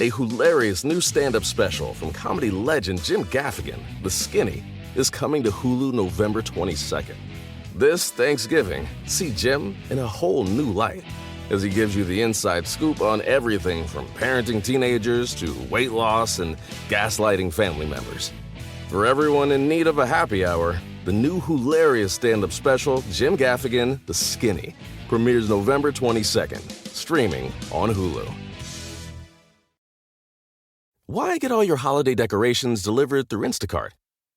A hilarious new stand-up special from comedy legend Jim Gaffigan, The Skinny, is coming to Hulu November 22nd. This Thanksgiving, see Jim in a whole new light as he gives you the inside scoop on everything from parenting teenagers to weight loss and gaslighting family members. For everyone in need of a happy hour, the new hilarious stand-up special, Jim Gaffigan, The Skinny, premieres November 22nd, streaming on Hulu. Why get all your holiday decorations delivered through Instacart?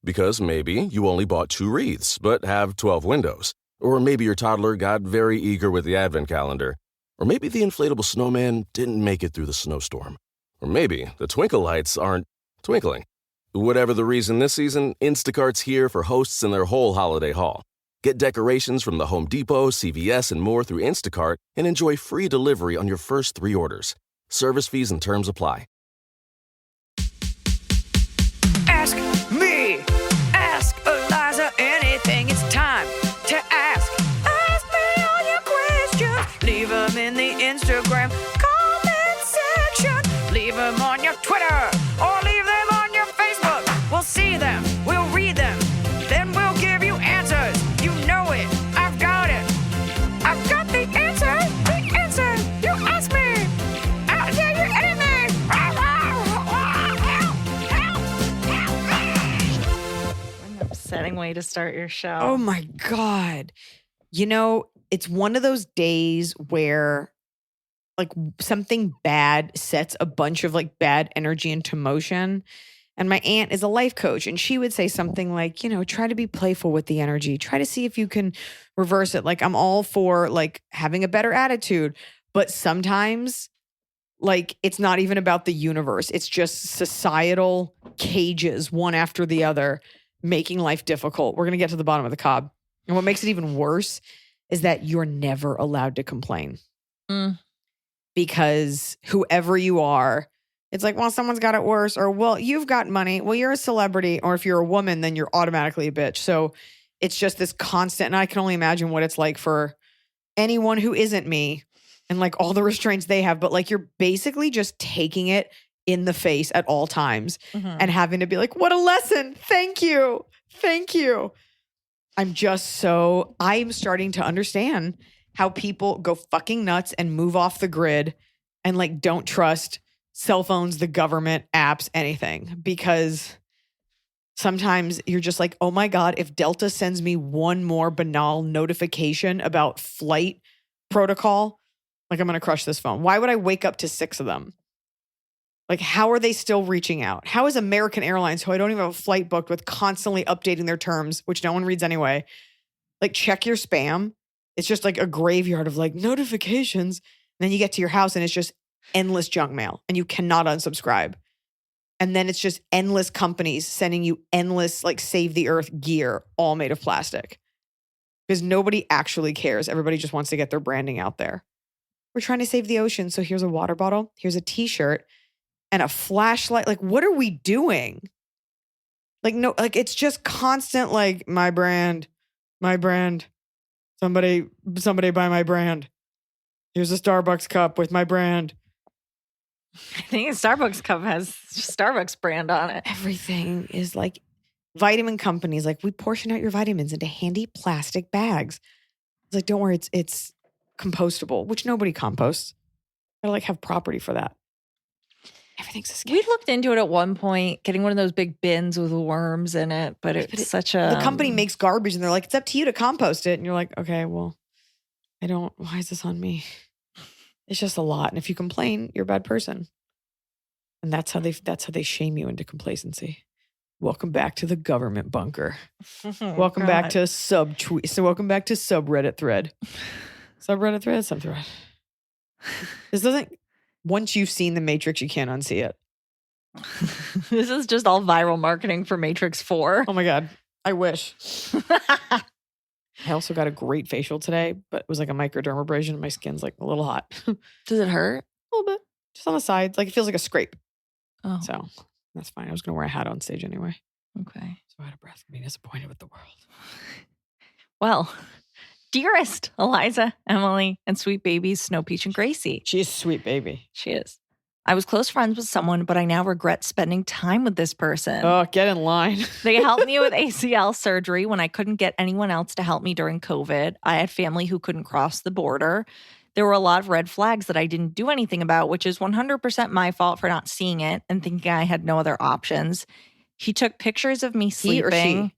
Because maybe you only bought 2 wreaths, but have 12 windows. Or maybe your toddler got very eager with the advent calendar. Or maybe the inflatable snowman didn't make it through the snowstorm. Or maybe the twinkle lights aren't twinkling. Whatever the reason this season, Instacart's here for hosts and their whole holiday haul. Get decorations from the Home Depot, CVS, and more through Instacart and enjoy free delivery on your first 3 orders. Service fees and terms apply. Ask me, ask Iliza anything. It's time to ask. Ask me all your questions. Leave them in the Instagram comment section. Leave them on your Twitter or leave them on your Facebook. We'll see them, we'll read them, then we'll give you answers. You know it, I've got it. I've got the answer, the answer. You ask me, I'll tell you anything. Upsetting way to start your show. Oh my God. You know, it's one of those days where like something bad sets a bunch of like bad energy into motion. And my aunt is a life coach and she would say something like, you know, try to be playful with the energy. Try to see if you can reverse it. Like I'm all for like having a better attitude, but sometimes like it's not even about the universe. It's just societal cages one after the other, making life difficult. We're going to get to the bottom of the cob. And what makes it even worse is that you're never allowed to complain. Because whoever you are, it's like, well, someone's got it worse, or, well, you've got money. Well, you're a celebrity, or if you're a woman, then you're automatically a bitch. So it's just this constant, and I can only imagine what it's like for anyone who isn't me and like all the restraints they have. But like you're basically just taking it in the face at all times and having to be like, what a lesson. Thank you. Thank you. I'm starting to understand how people go fucking nuts and move off the grid and like don't trust cell phones, the government, apps, anything. Because sometimes you're just like, oh my God, if Delta sends me one more banal notification about flight protocol, like I'm going to crush this phone. Why would I wake up to 6 of them? Like, how are they still reaching out? How is American Airlines, who I don't even have a flight booked with, constantly updating their terms, which no one reads anyway? Like, check your spam. It's just like a graveyard of like notifications. And then you get to your house and it's just endless junk mail and you cannot unsubscribe. And then it's just endless companies sending you endless like save the earth gear, all made of plastic. Because nobody actually cares. Everybody just wants to get their branding out there. We're trying to save the ocean. So here's a water bottle. Here's a t-shirt. And a flashlight. Like, what are we doing? Like, no, like it's just constant, like, my brand. Somebody buy my brand. Here's a Starbucks cup with my brand. I think a Starbucks cup has Starbucks brand on it. Everything is like vitamin companies. Like, we portion out your vitamins into handy plastic bags. It's like, don't worry, it's compostable, which nobody composts. Gotta like have property for that. Everything's a scam. We looked into it at one point, getting one of those big bins with worms in it, but it's such a... The company makes garbage and they're like, it's up to you to compost it. And you're like, okay, well, why is this on me? It's just a lot. And if you complain, you're a bad person. And that's how they shame you into complacency. Welcome back to the government bunker. Welcome back to subtweet. So welcome back to subreddit thread. Subreddit thread, subthread. This doesn't... Once you've seen The Matrix, you can't unsee it. This is just all viral marketing for Matrix 4. Oh my God. I wish. I also got a great facial today, but it was like a microdermabrasion and my skin's like a little hot. Does it hurt? A little bit. Just on the sides. Like it feels like a scrape. Oh. So that's fine. I was going to wear a hat on stage anyway. Okay. So out of breath, being disappointed with the world. Well, dearest Iliza, Emily, and sweet babies Snow Peach and Gracie. She's a sweet baby. She is. I was close friends with someone, but I now regret spending time with this person. Oh, get in line. They helped me with ACL surgery when I couldn't get anyone else to help me during COVID. I had family who couldn't cross the border. There were a lot of red flags that I didn't do anything about, which is 100% my fault for not seeing it and thinking I had no other options. He took pictures of me sleeping. He or she?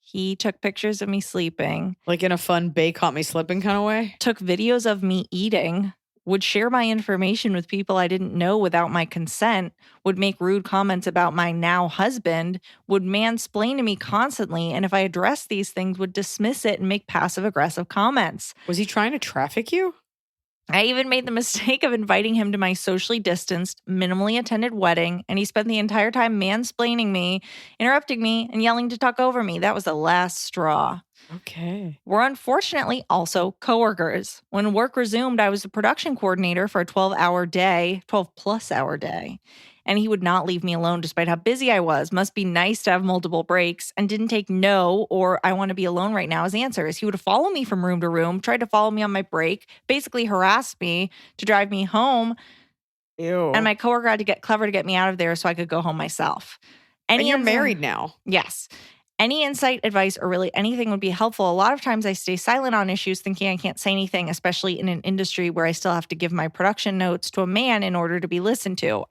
He took pictures of me sleeping. Like in a fun Bay Caught Me Slipping kind of way? Took videos of me eating. Would share my information with people I didn't know without my consent, would make rude comments about my now husband, would mansplain to me constantly, and if I addressed these things, would dismiss it and make passive-aggressive comments. Was he trying to traffic you? I even made the mistake of inviting him to my socially distanced, minimally attended wedding, and he spent the entire time mansplaining me, interrupting me, and yelling to talk over me. That was the last straw. Okay. We're unfortunately also coworkers. When work resumed, I was the production coordinator for a 12-plus hour day. And he would not leave me alone despite how busy I was. Must be nice to have multiple breaks, and didn't take no or I want to be alone right now as answers. He would follow me from room to room, tried to follow me on my break, basically harassed me to drive me home. Ew. And my coworker had to get clever to get me out of there so I could go home myself. And you're married now. Yes. Any insight, advice, or really anything would be helpful. A lot of times I stay silent on issues thinking I can't say anything, especially in an industry where I still have to give my production notes to a man in order to be listened to.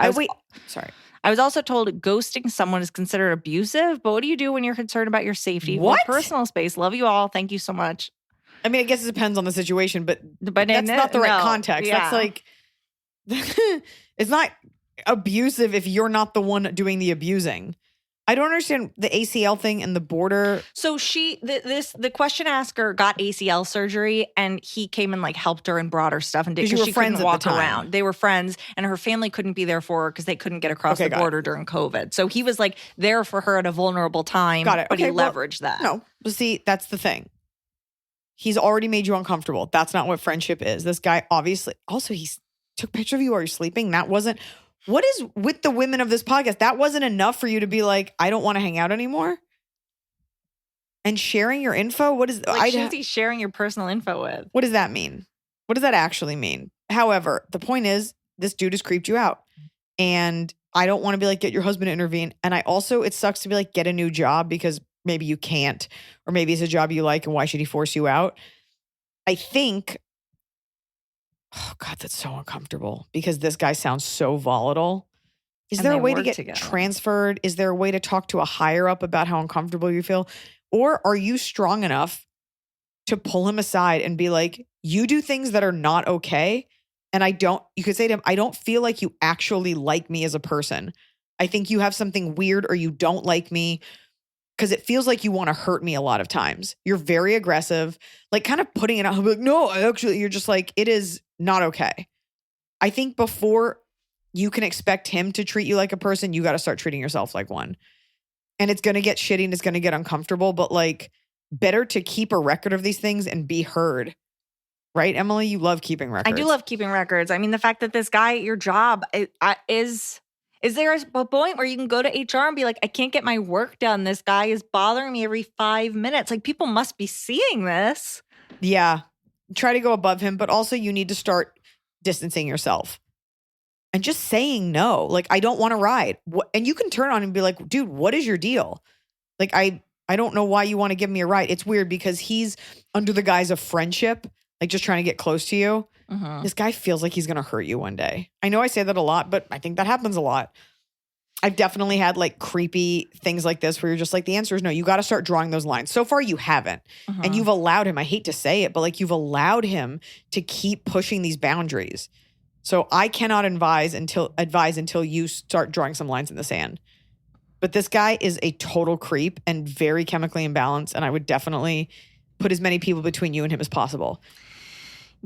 Sorry. I was also told ghosting someone is considered abusive, but what do you do when you're concerned about your safety? What? Or personal space. Love you all. Thank you so much. I mean, I guess it depends on the situation, but But that's not the right context. Yeah. That's like, it's not abusive if you're not the one doing the abusing. I don't understand the ACL thing and the border. So the question asker got ACL surgery, and he came and like helped her and brought her stuff and did because she couldn't walk around. They were friends, and her family couldn't be there for her because they couldn't get across the border during COVID. So he was like there for her at a vulnerable time. Got it. But he leveraged that. No, but see, that's the thing. He's already made you uncomfortable. That's not what friendship is. This guy obviously also he took a picture of you while you're sleeping. That wasn't. What is with the women of this podcast? That wasn't enough for you to be like, I don't want to hang out anymore? And sharing your info? What is who's he sharing your personal info with? What does that mean? What does that actually mean? However, the point is, this dude has creeped you out. And I don't want to be like, get your husband to intervene. And it sucks to be like, get a new job because maybe you can't, or maybe it's a job you like and why should he force you out? I think, oh God, that's so uncomfortable because this guy sounds so volatile. Is there a way to get transferred? Is there a way to talk to a higher up about how uncomfortable you feel? Or are you strong enough to pull him aside and be like, you do things that are not okay. And you could say to him, I don't feel like you actually like me as a person. I think you have something weird or you don't like me because it feels like you want to hurt me a lot of times. You're very aggressive, like kind of putting it out. He'll be like, no, actually, you're just like, it is not okay. I think before you can expect him to treat you like a person, you got to start treating yourself like one. And it's going to get shitty and it's going to get uncomfortable, but like better to keep a record of these things and be heard. Right, Emily? You love keeping records. I do love keeping records. I mean, the fact that this guy at your job is there a point where you can go to HR and be like, I can't get my work done. This guy is bothering me every 5 minutes. Like, people must be seeing this. Yeah. Try to go above him, but also you need to start distancing yourself and just saying no. Like, I don't want to ride. And you can turn on and be like, dude, what is your deal? Like, I don't know why you want to give me a ride. It's weird because he's under the guise of friendship, like just trying to get close to you. Mm-hmm. This guy feels like he's going to hurt you one day. I know I say that a lot, but I think that happens a lot. I've definitely had like creepy things like this where you're just like, the answer is no. You got to start drawing those lines. So far, you haven't. Uh-huh. And you've allowed him, I hate to say it, but like you've allowed him to keep pushing these boundaries. So I cannot advise until you start drawing some lines in the sand. But this guy is a total creep and very chemically imbalanced. And I would definitely put as many people between you and him as possible.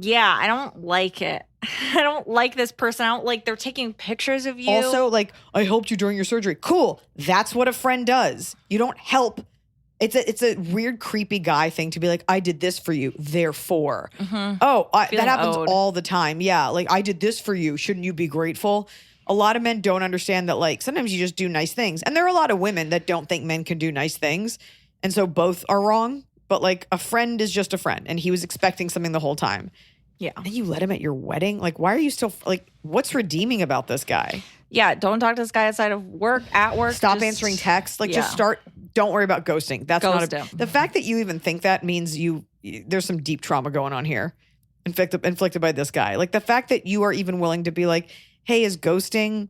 Yeah, I don't like it. I don't like this person. I don't like they're taking pictures of you. Also, like, I helped you during your surgery. Cool. That's what a friend does. You don't help. It's a weird, creepy guy thing to be like, I did this for you, therefore. Mm-hmm. That happens all the time. Yeah, like, I did this for you. Shouldn't you be grateful? A lot of men don't understand that, like, sometimes you just do nice things. And there are a lot of women that don't think men can do nice things. And so both are wrong. But, like, a friend is just a friend. And he was expecting something the whole time. Yeah. And you let him at your wedding? Like, why are you still, like, what's redeeming about this guy? Yeah, don't talk to this guy outside of work, at work. Stop answering texts. Like, just start, don't worry about ghosting. That's Ghost not him. the fact that you even think that means there's some deep trauma going on here inflicted by this guy. Like, the fact that you are even willing to be like, hey, is ghosting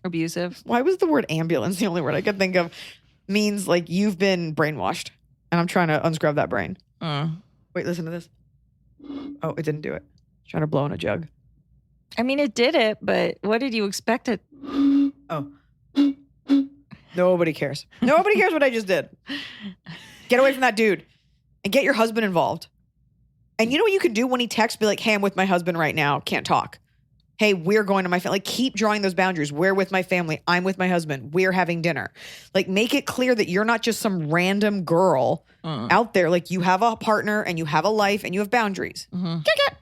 abusive? Why was the word ambulance the only word I could think of? Means like you've been brainwashed. And I'm trying to unscrub that brain. Wait, listen to this. Oh, it didn't do it. Trying to blow in a jug. I mean, it did it, but what did you expect it? Oh. Nobody cares. Nobody cares what I just did. Get away from that dude and get your husband involved. And you know what you could do when he texts? Be like, hey, I'm with my husband right now. Can't talk. Hey, we're going to my family. Like, keep drawing those boundaries. We're with my family. I'm with my husband. We're having dinner. Like, make it clear that you're not just some random girl out there. Like, you have a partner and you have a life and you have boundaries.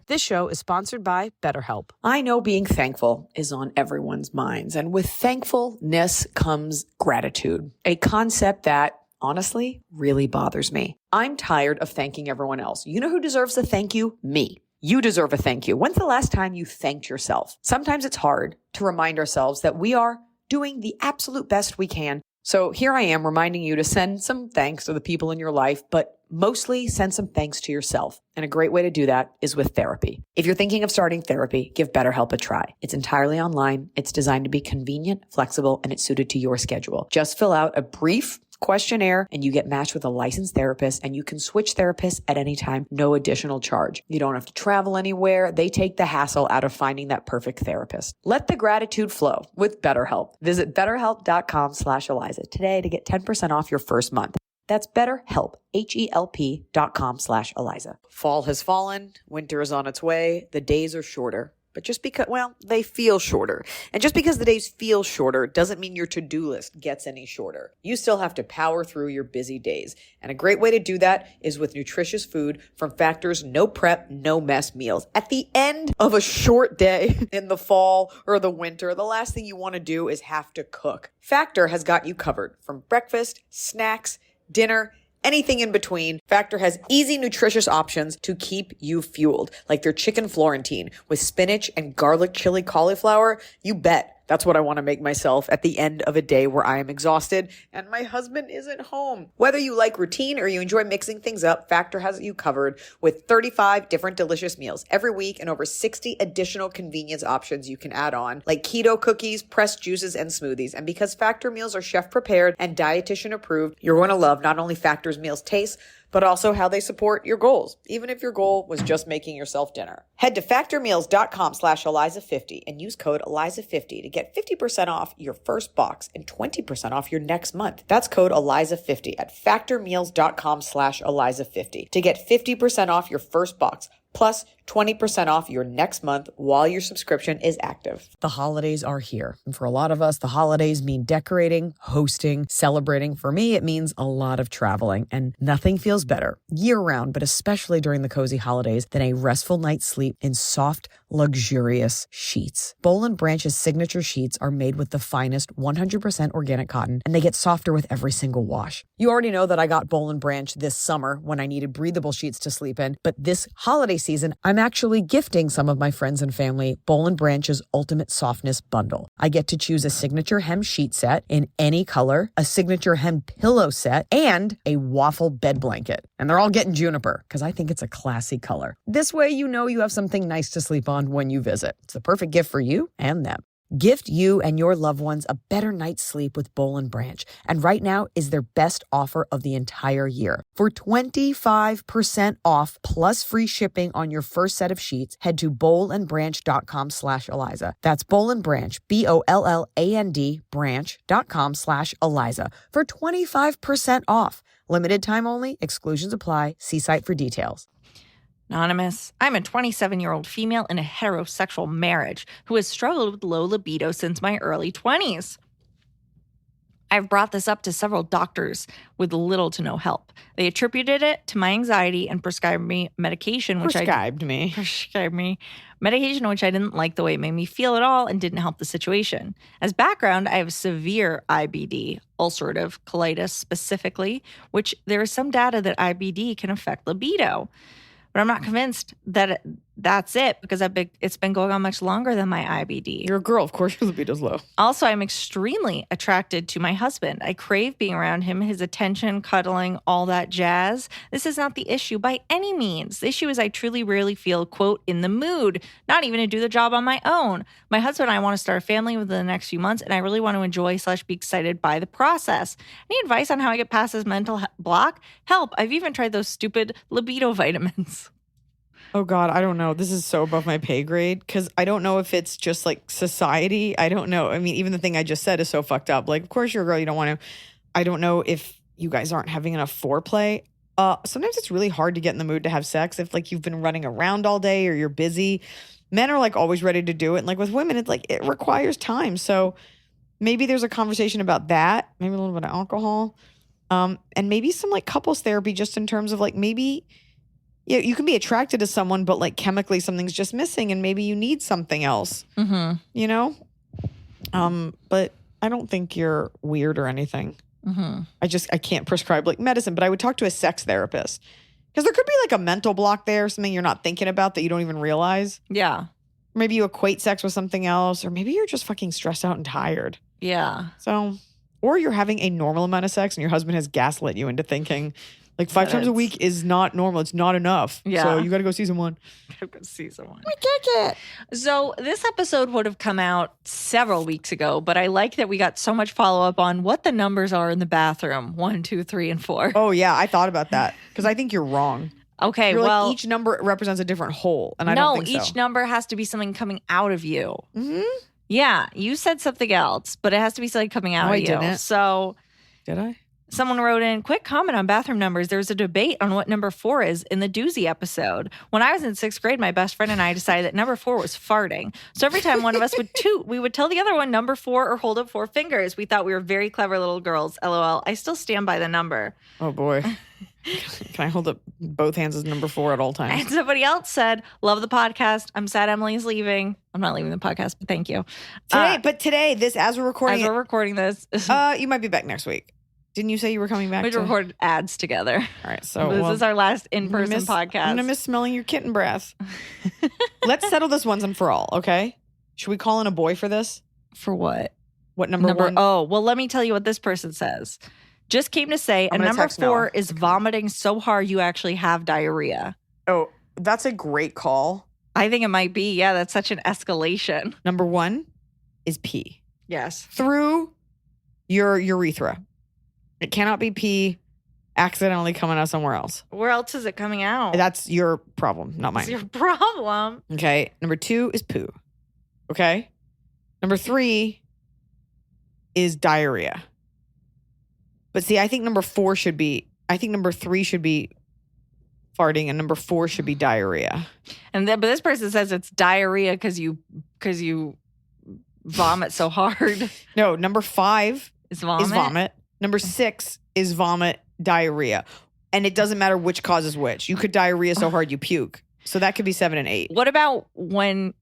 This show is sponsored by BetterHelp. I know being thankful is on everyone's minds. And with thankfulness comes gratitude, a concept that honestly really bothers me. I'm tired of thanking everyone else. You know who deserves a thank you? Me. You deserve a thank you. When's the last time you thanked yourself? Sometimes it's hard to remind ourselves that we are doing the absolute best we can. So here I am reminding you to send some thanks to the people in your life, but mostly send some thanks to yourself. And a great way to do that is with therapy. If you're thinking of starting therapy, give BetterHelp a try. It's entirely online. It's designed to be convenient, flexible, and it's suited to your schedule. Just fill out a brief questionnaire and you get matched with a licensed therapist, and you can switch therapists at any time, no additional charge. You don't have to travel anywhere. They take the hassle out of finding that perfect therapist. Let the gratitude flow with BetterHelp. Visit betterhelp.com/Iliza today to get 10% off your first month. That's BetterHelp, HELP.com/Iliza. Fall has fallen. Winter is on its way. The days are shorter. But just because, well, they feel shorter. And just because the days feel shorter doesn't mean your to-do list gets any shorter. You still have to power through your busy days. And a great way to do that is with nutritious food from Factor's no prep, no mess meals. At the end of a short day in the fall or the winter, the last thing you want to do is have to cook. Factor has got you covered from breakfast, snacks, dinner, anything in between. Factor has easy, nutritious options to keep you fueled, like their chicken Florentine with spinach and garlic chili cauliflower. You bet. That's what I want to make myself at the end of a day where I am exhausted and my husband isn't home. Whether you like routine or you enjoy mixing things up, Factor has you covered with 35 different delicious meals every week and over 60 additional convenience options you can add on, like keto cookies, pressed juices, and smoothies. And because Factor meals are chef prepared and dietitian approved, you're going to love not only Factor's meals taste, but also how they support your goals, even if your goal was just making yourself dinner. Head to factormeals.com/Iliza50 and use code Iliza50 to get 50% off your first box and 20% off your next month. That's code Iliza50 at factormeals.com/Iliza50 to get 50% off your first box, plus 20% off your next month while your subscription is active. The holidays are here. And for a lot of us, the holidays mean decorating, hosting, celebrating. For me, it means a lot of traveling, and nothing feels better year-round, but especially during the cozy holidays, than a restful night's sleep in soft, luxurious sheets. Boll & Branch's signature sheets are made with the finest 100% organic cotton, and they get softer with every single wash. You already know that I got Boll & Branch this summer when I needed breathable sheets to sleep in, but this holiday season, I'm actually gifting some of my friends and family Boll & Branch's Ultimate Softness Bundle. I get to choose a signature hem sheet set in any color, a signature hem pillow set, and a waffle bed blanket. And they're all getting juniper because I think it's a classy color. This way, you know you have something nice to sleep on when you visit. It's the perfect gift for you and them. Gift you and your loved ones a better night's sleep with Boll & Branch. And right now is their best offer of the entire year. For 25% off plus free shipping on your first set of sheets, head to bollandbranch.com/Iliza. That's Boll & Branch, BOLLAND branch.com/Iliza for 25% off. Limited time only. Exclusions apply. See site for details. Anonymous, I'm a 27-year-old female in a heterosexual marriage who has struggled with low libido since my early 20s. I've brought this up to several doctors with little to no help. They attributed it to my anxiety and prescribed me medication, which prescribed me medication which I didn't like the way it made me feel at all and didn't help the situation. As background, I have severe IBD, ulcerative colitis specifically, which there is some data that IBD can affect libido. But I'm not convinced that that's it because it's been going on much longer than my IBD. You're a girl. Of course your libido's low. Also, I'm extremely attracted to my husband. I crave being around him, his attention, cuddling, all that jazz. This is not the issue by any means. The issue is I truly rarely feel, quote, in the mood, not even to do the job on my own. My husband and I want to start a family within the next few months, and I really want to enjoy / be excited by the process. Any advice on how I get past this mental block? Help. I've even tried those stupid libido vitamins. Oh God, I don't know. This is so above my pay grade because I don't know if it's just like society. I don't know. I mean, even the thing I just said is so fucked up. Like, of course you're a girl, you don't want to. I don't know if you guys aren't having enough foreplay. Sometimes it's really hard to get in the mood to have sex if like you've been running around all day or you're busy. Men are like always ready to do it. And like with women, it's like it requires time. So maybe there's a conversation about that. Maybe a little bit of alcohol. And maybe some like couples therapy just in terms of like maybe you can be attracted to someone, but like chemically something's just missing and maybe you need something else, you know? But I don't think you're weird or anything. I can't prescribe like medicine, but I would talk to a sex therapist because there could be like a mental block there, something you're not thinking about that you don't even realize. Yeah. Maybe you equate sex with something else, or maybe you're just fucking stressed out and tired. Yeah. So, or you're having a normal amount of sex and your husband has gaslit you into thinking like 5 times a week is not normal. It's not enough. Yeah. So you got to go see someone. Go see someone. We kick it. So this episode would have come out several weeks ago, but I like that we got so much follow up on what the numbers are in the bathroom 1, 2, 3, and 4. Oh yeah, I thought about that because I think you're wrong. Okay, You're well, like each number represents a different hole, and I don't think so. No, each number has to be something coming out of you. Mm-hmm. Yeah, you said something else, but it has to be something coming out of you. Didn't. So, Did I? someone wrote in, quick comment on bathroom numbers. There was a debate on what number 4 is in the doozy episode. When I was in 6th grade, my best friend and I decided that number 4 was farting. So every time one of us would toot, we would tell the other one number 4 or hold up 4 fingers. We thought we were very clever little girls. LOL. I still stand by the number. Oh boy. Can I hold up both hands as number 4 at all times? And somebody else said, love the podcast. I'm sad Emily's leaving. I'm not leaving the podcast, but thank you. Today, as we're recording this, you might be back next week. Didn't you say you were coming back? we recorded ads together. All right, so This is our last in-person podcast. I'm gonna miss smelling your kitten breath. Let's settle this once and for all, okay? Should we call in a boy for this? For what? What number 1? Oh, well, let me tell you what this person says. Just came to say, I'm a gonna number text 4 Noah. is vomiting so hard you actually have diarrhea. Oh, that's a great call. I think it might be. Yeah, that's such an escalation. Number 1 is pee. Yes. Through your urethra. It cannot be pee accidentally coming out somewhere else. Where else is it coming out? That's your problem, not mine. That's your problem. Okay. Number 2 is poo. Okay. Number 3 is diarrhea. But see, I think number 3 should be farting and number 4 should be diarrhea. But this person says it's diarrhea because you vomit so hard. No, number 5 Is vomit? is vomit. Number 6 is vomit, diarrhea. And it doesn't matter which causes which. You could diarrhea so hard you puke. So that could be 7 and 8. What about when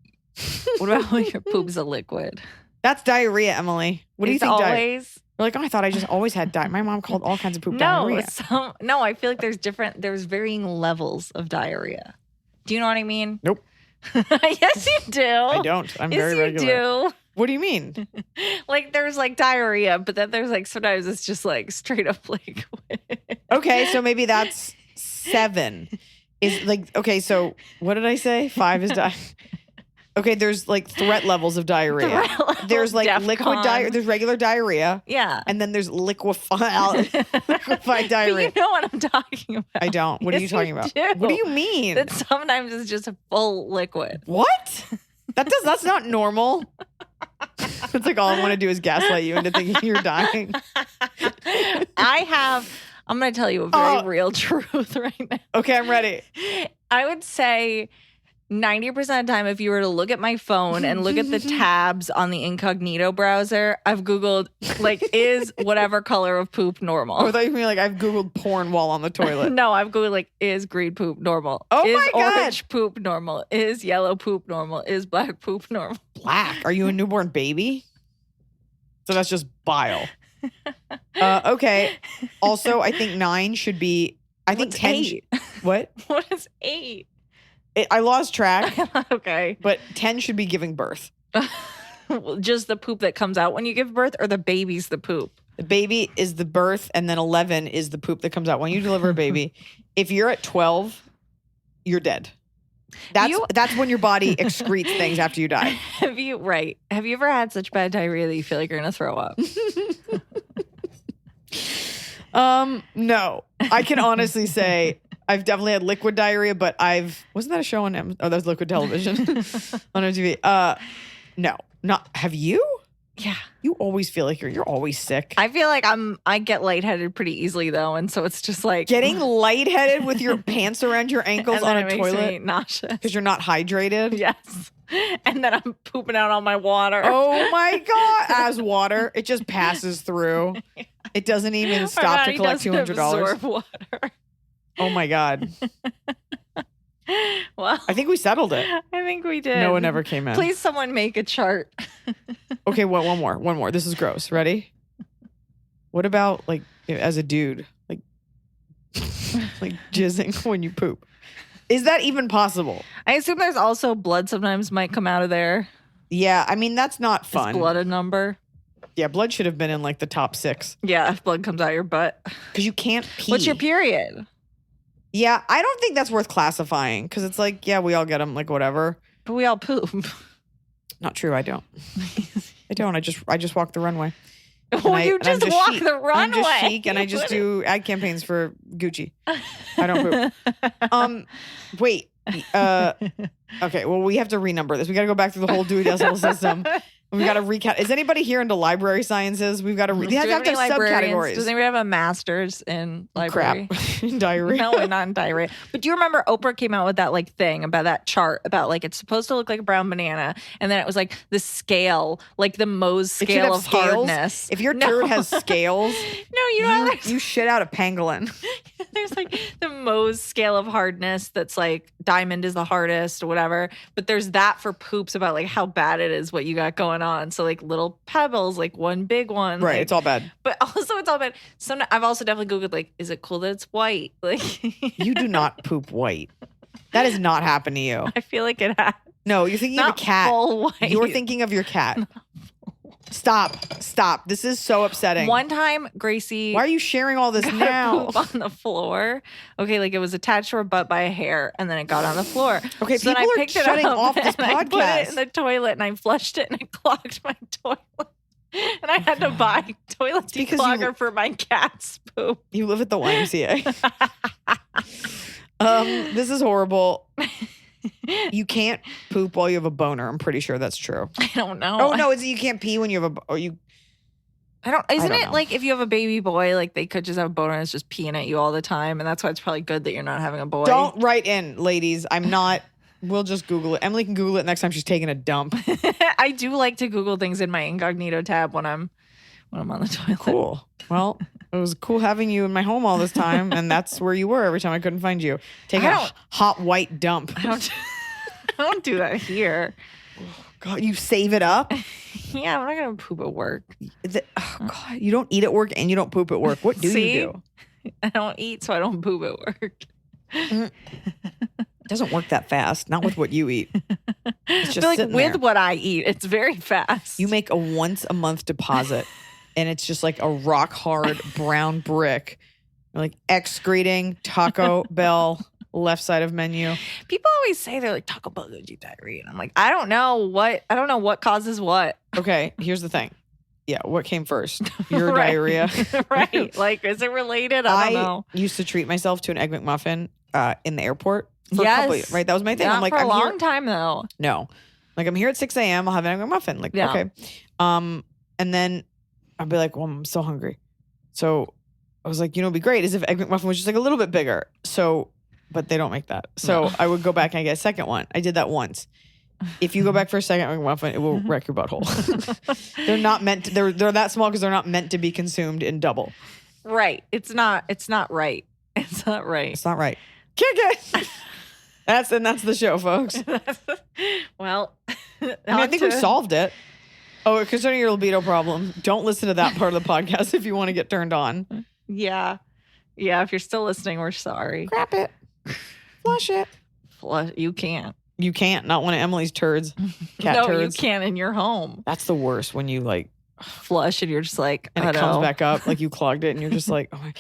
your poop's a liquid? That's diarrhea, Emily. What do you It's think? always You're like, oh, I thought I just always had diarrhea. My mom called all kinds of poop diarrhea. No, I feel like there's varying levels of diarrhea. Do you know what I mean? Nope. Yes, you do. I don't. I'm yes, very regular. You do. What do you mean? Like there's like diarrhea, but then there's like sometimes it's just like straight up liquid. Okay, so maybe that's 7. Is like, okay, so what did I say? 5 is okay, there's like threat levels of diarrhea. There's like liquid diarrhea. There's regular diarrhea. Yeah. And then there's liquefied diarrhea. But you know what I'm talking about. I don't. What are you Yes, talking about? do. What do you mean? That sometimes it's just a full liquid. What? That's not normal. It's like all I want to do is gaslight you into thinking you're dying. I'm going to tell you a very real truth right now. Okay, I'm ready. I would say 90% of the time, if you were to look at my phone and look at the tabs on the incognito browser, I've Googled, like, is whatever color of poop normal? I thought you mean like I've Googled porn while on the toilet. No, I've Googled, like, is green poop normal? Oh is my God. orange poop normal? Is yellow poop normal? Is black poop normal? Black? Are you a newborn baby? So that's just bile. Okay. Also, I think 9 should be. I think 10. 8. What? What is 8? I lost track, Okay. but 10 should be giving birth. Just the poop that comes out when you give birth, or the baby's the poop? The baby is the birth, and then 11 is the poop that comes out when you deliver a baby. If you're at 12, you're dead. That's when your body excretes things after you die. Have you ever had such bad diarrhea that you feel like you're gonna throw up? No. I can honestly say I've definitely had liquid diarrhea, but wasn't that a show on Amazon? Oh, that was Liquid Television on MTV. No, not. Have you? Yeah. You always feel like you're always sick. I feel like I get lightheaded pretty easily though, and so it's just like Getting lightheaded with your pants around your ankles on a toilet makes me nauseous because you're not hydrated. Yes. And then I'm pooping out all my water. Oh my God. As water, it just passes through. It doesn't even stop to collect $200. Absorb water. Oh my God. Well, I think we settled it. I think we did. No one ever came in. Please, someone make a chart. Okay, one more. This is gross. Ready? What about like as a dude, like jizzing when you poop? Is that even possible? I assume there's also blood sometimes might come out of there. Yeah, I mean that's not fun. Is blood a number? Yeah, blood should have been in like the top 6. Yeah, if blood comes out your butt. Because you can't pee. What's your period? Yeah, I don't think that's worth classifying because it's like, yeah, we all get them, like whatever. But we all poop. Not true. I don't. I don't. I just walk the runway. Well, you just walk chic. the runway. I'm just chic, and I just do ad campaigns for Gucci. I don't poop. Wait. Okay. Well, we have to renumber this. We got to go back through the whole Dewey Decimal System. We got to recount. Is anybody here into library sciences? We've got to. They have to have subcategories. Does anybody have a master's in library? Crap. Diarrhea. No, not in diarrhea. But do you remember Oprah came out with that like thing about that chart about like it's supposed to look like a brown banana, and then it was like the scale, like the Mohs scale of hardness. If your turd has scales, no, you know you shit out a pangolin. There's like the Mohs scale of hardness that's like diamond is the hardest or whatever. But there's that for poops about like how bad it is what you got going on. So like little pebbles, like one big one. Right, like, it's all bad. But also it's all bad. I've also definitely Googled like, is it cool that it's white? Like you do not poop white. That has not happened to you. I feel like it has. No, you're thinking of a cat. Full white. You're thinking of your cat. Stop. This is so upsetting. One time, Gracie. Why are you sharing all this now? Poop on the floor. Okay, like it was attached to her butt by a hair, and then it got on the floor. Okay, so people then I are picked shutting it up off this and I put podcast. it in the toilet, and I flushed it, and it clogged my toilet. And I had to buy toilet declogger for my cat's poop. You live at the YMCA. This is horrible. You can't poop while you have a boner. I'm pretty sure that's true. I don't know. Oh no, you can't pee when you have Isn't it know. like if you have a baby boy, like they could just have a boner and it's just peeing at you all the time, and that's why it's probably good that you're not having a boy. Don't write in, ladies. I'm not. We'll just Google it. Emily can Google it next time she's taking a dump. I do like to Google things in my incognito tab when I'm on the toilet. Cool. Well, it was cool having you in my home all this time, and that's where you were every time I couldn't find you. Take a hot white dump. I don't do that here. God, you save it up? Yeah, I'm not gonna poop at work. God, you don't eat at work and you don't poop at work. What do you do? I don't eat, so I don't poop at work. It doesn't work that fast. Not with what you eat. It's just I feel sitting like with there. what I eat, it's very fast. You make a once a month deposit, and it's just like a rock hard brown brick. You're like excreting Taco Bell left side of menu. People always say they're like Taco Bell gives you diarrhea, and I'm like, I don't know what causes what. Okay, here's the thing. Yeah, what came first? Your Right. diarrhea, Right? Like, is it related? I don't know. used to treat myself to an Egg McMuffin in the airport. For a Yes. couple years, right? That was my thing. Not I'm like, for a I'm long here. time though. No, like I'm here at 6 a.m. I'll have an Egg McMuffin. Like, Yeah. okay. And then I'll be like, well, I'm so hungry. So I was like, it'd be great is if Egg McMuffin was just like a little bit bigger. So, but they don't make that. So No. I would go back and I get a second one. I did that once. If you go back for a second Egg McMuffin, it will wreck your butthole. They're not meant to, they're that small because they're not meant to be consumed in double. Right. It's not right. It's not right. It's not right. Kick it. That's the show, folks. Well, I think we solved it. Oh, concerning your libido problem, don't listen to that part of the podcast if you want to get turned on. Yeah. Yeah. If you're still listening, we're sorry. Crap it. flush it. You can't. You can't. Not one of Emily's turds. Cat No, turds. you can't in your home. That's the worst when you like Flush and you're just like, and it comes back up like you clogged it and you're just like, oh my.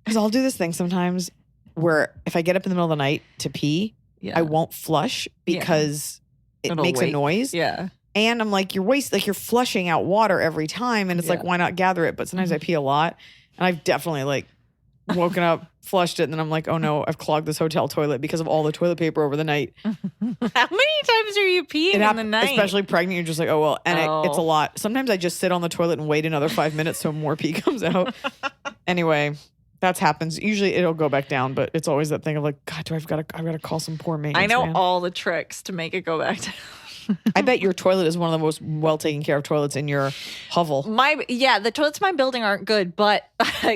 Because I'll do this thing sometimes where if I get up in the middle of the night to pee, Yeah. I won't flush because it It'll makes wait. a noise. Yeah. And I'm like, you're flushing out water every time. And it's like, Yeah. why not gather it? But sometimes I pee a lot. And I've definitely like woken up, flushed it, and then I'm like, oh no, I've clogged this hotel toilet because of all the toilet paper over the night. How many times are you peeing in the night? Especially pregnant, you're just like, oh well, and it's a Oh. lot. Sometimes I just sit on the toilet and wait another 5 minutes so more pee comes out. Anyway, that happens. Usually it'll go back down, but it's always that thing of like, God, I've got to call some poor maintenance I know man. all the tricks to make it go back down. I bet your toilet is one of the most well taken care of toilets in your hovel. The toilets in my building aren't good, but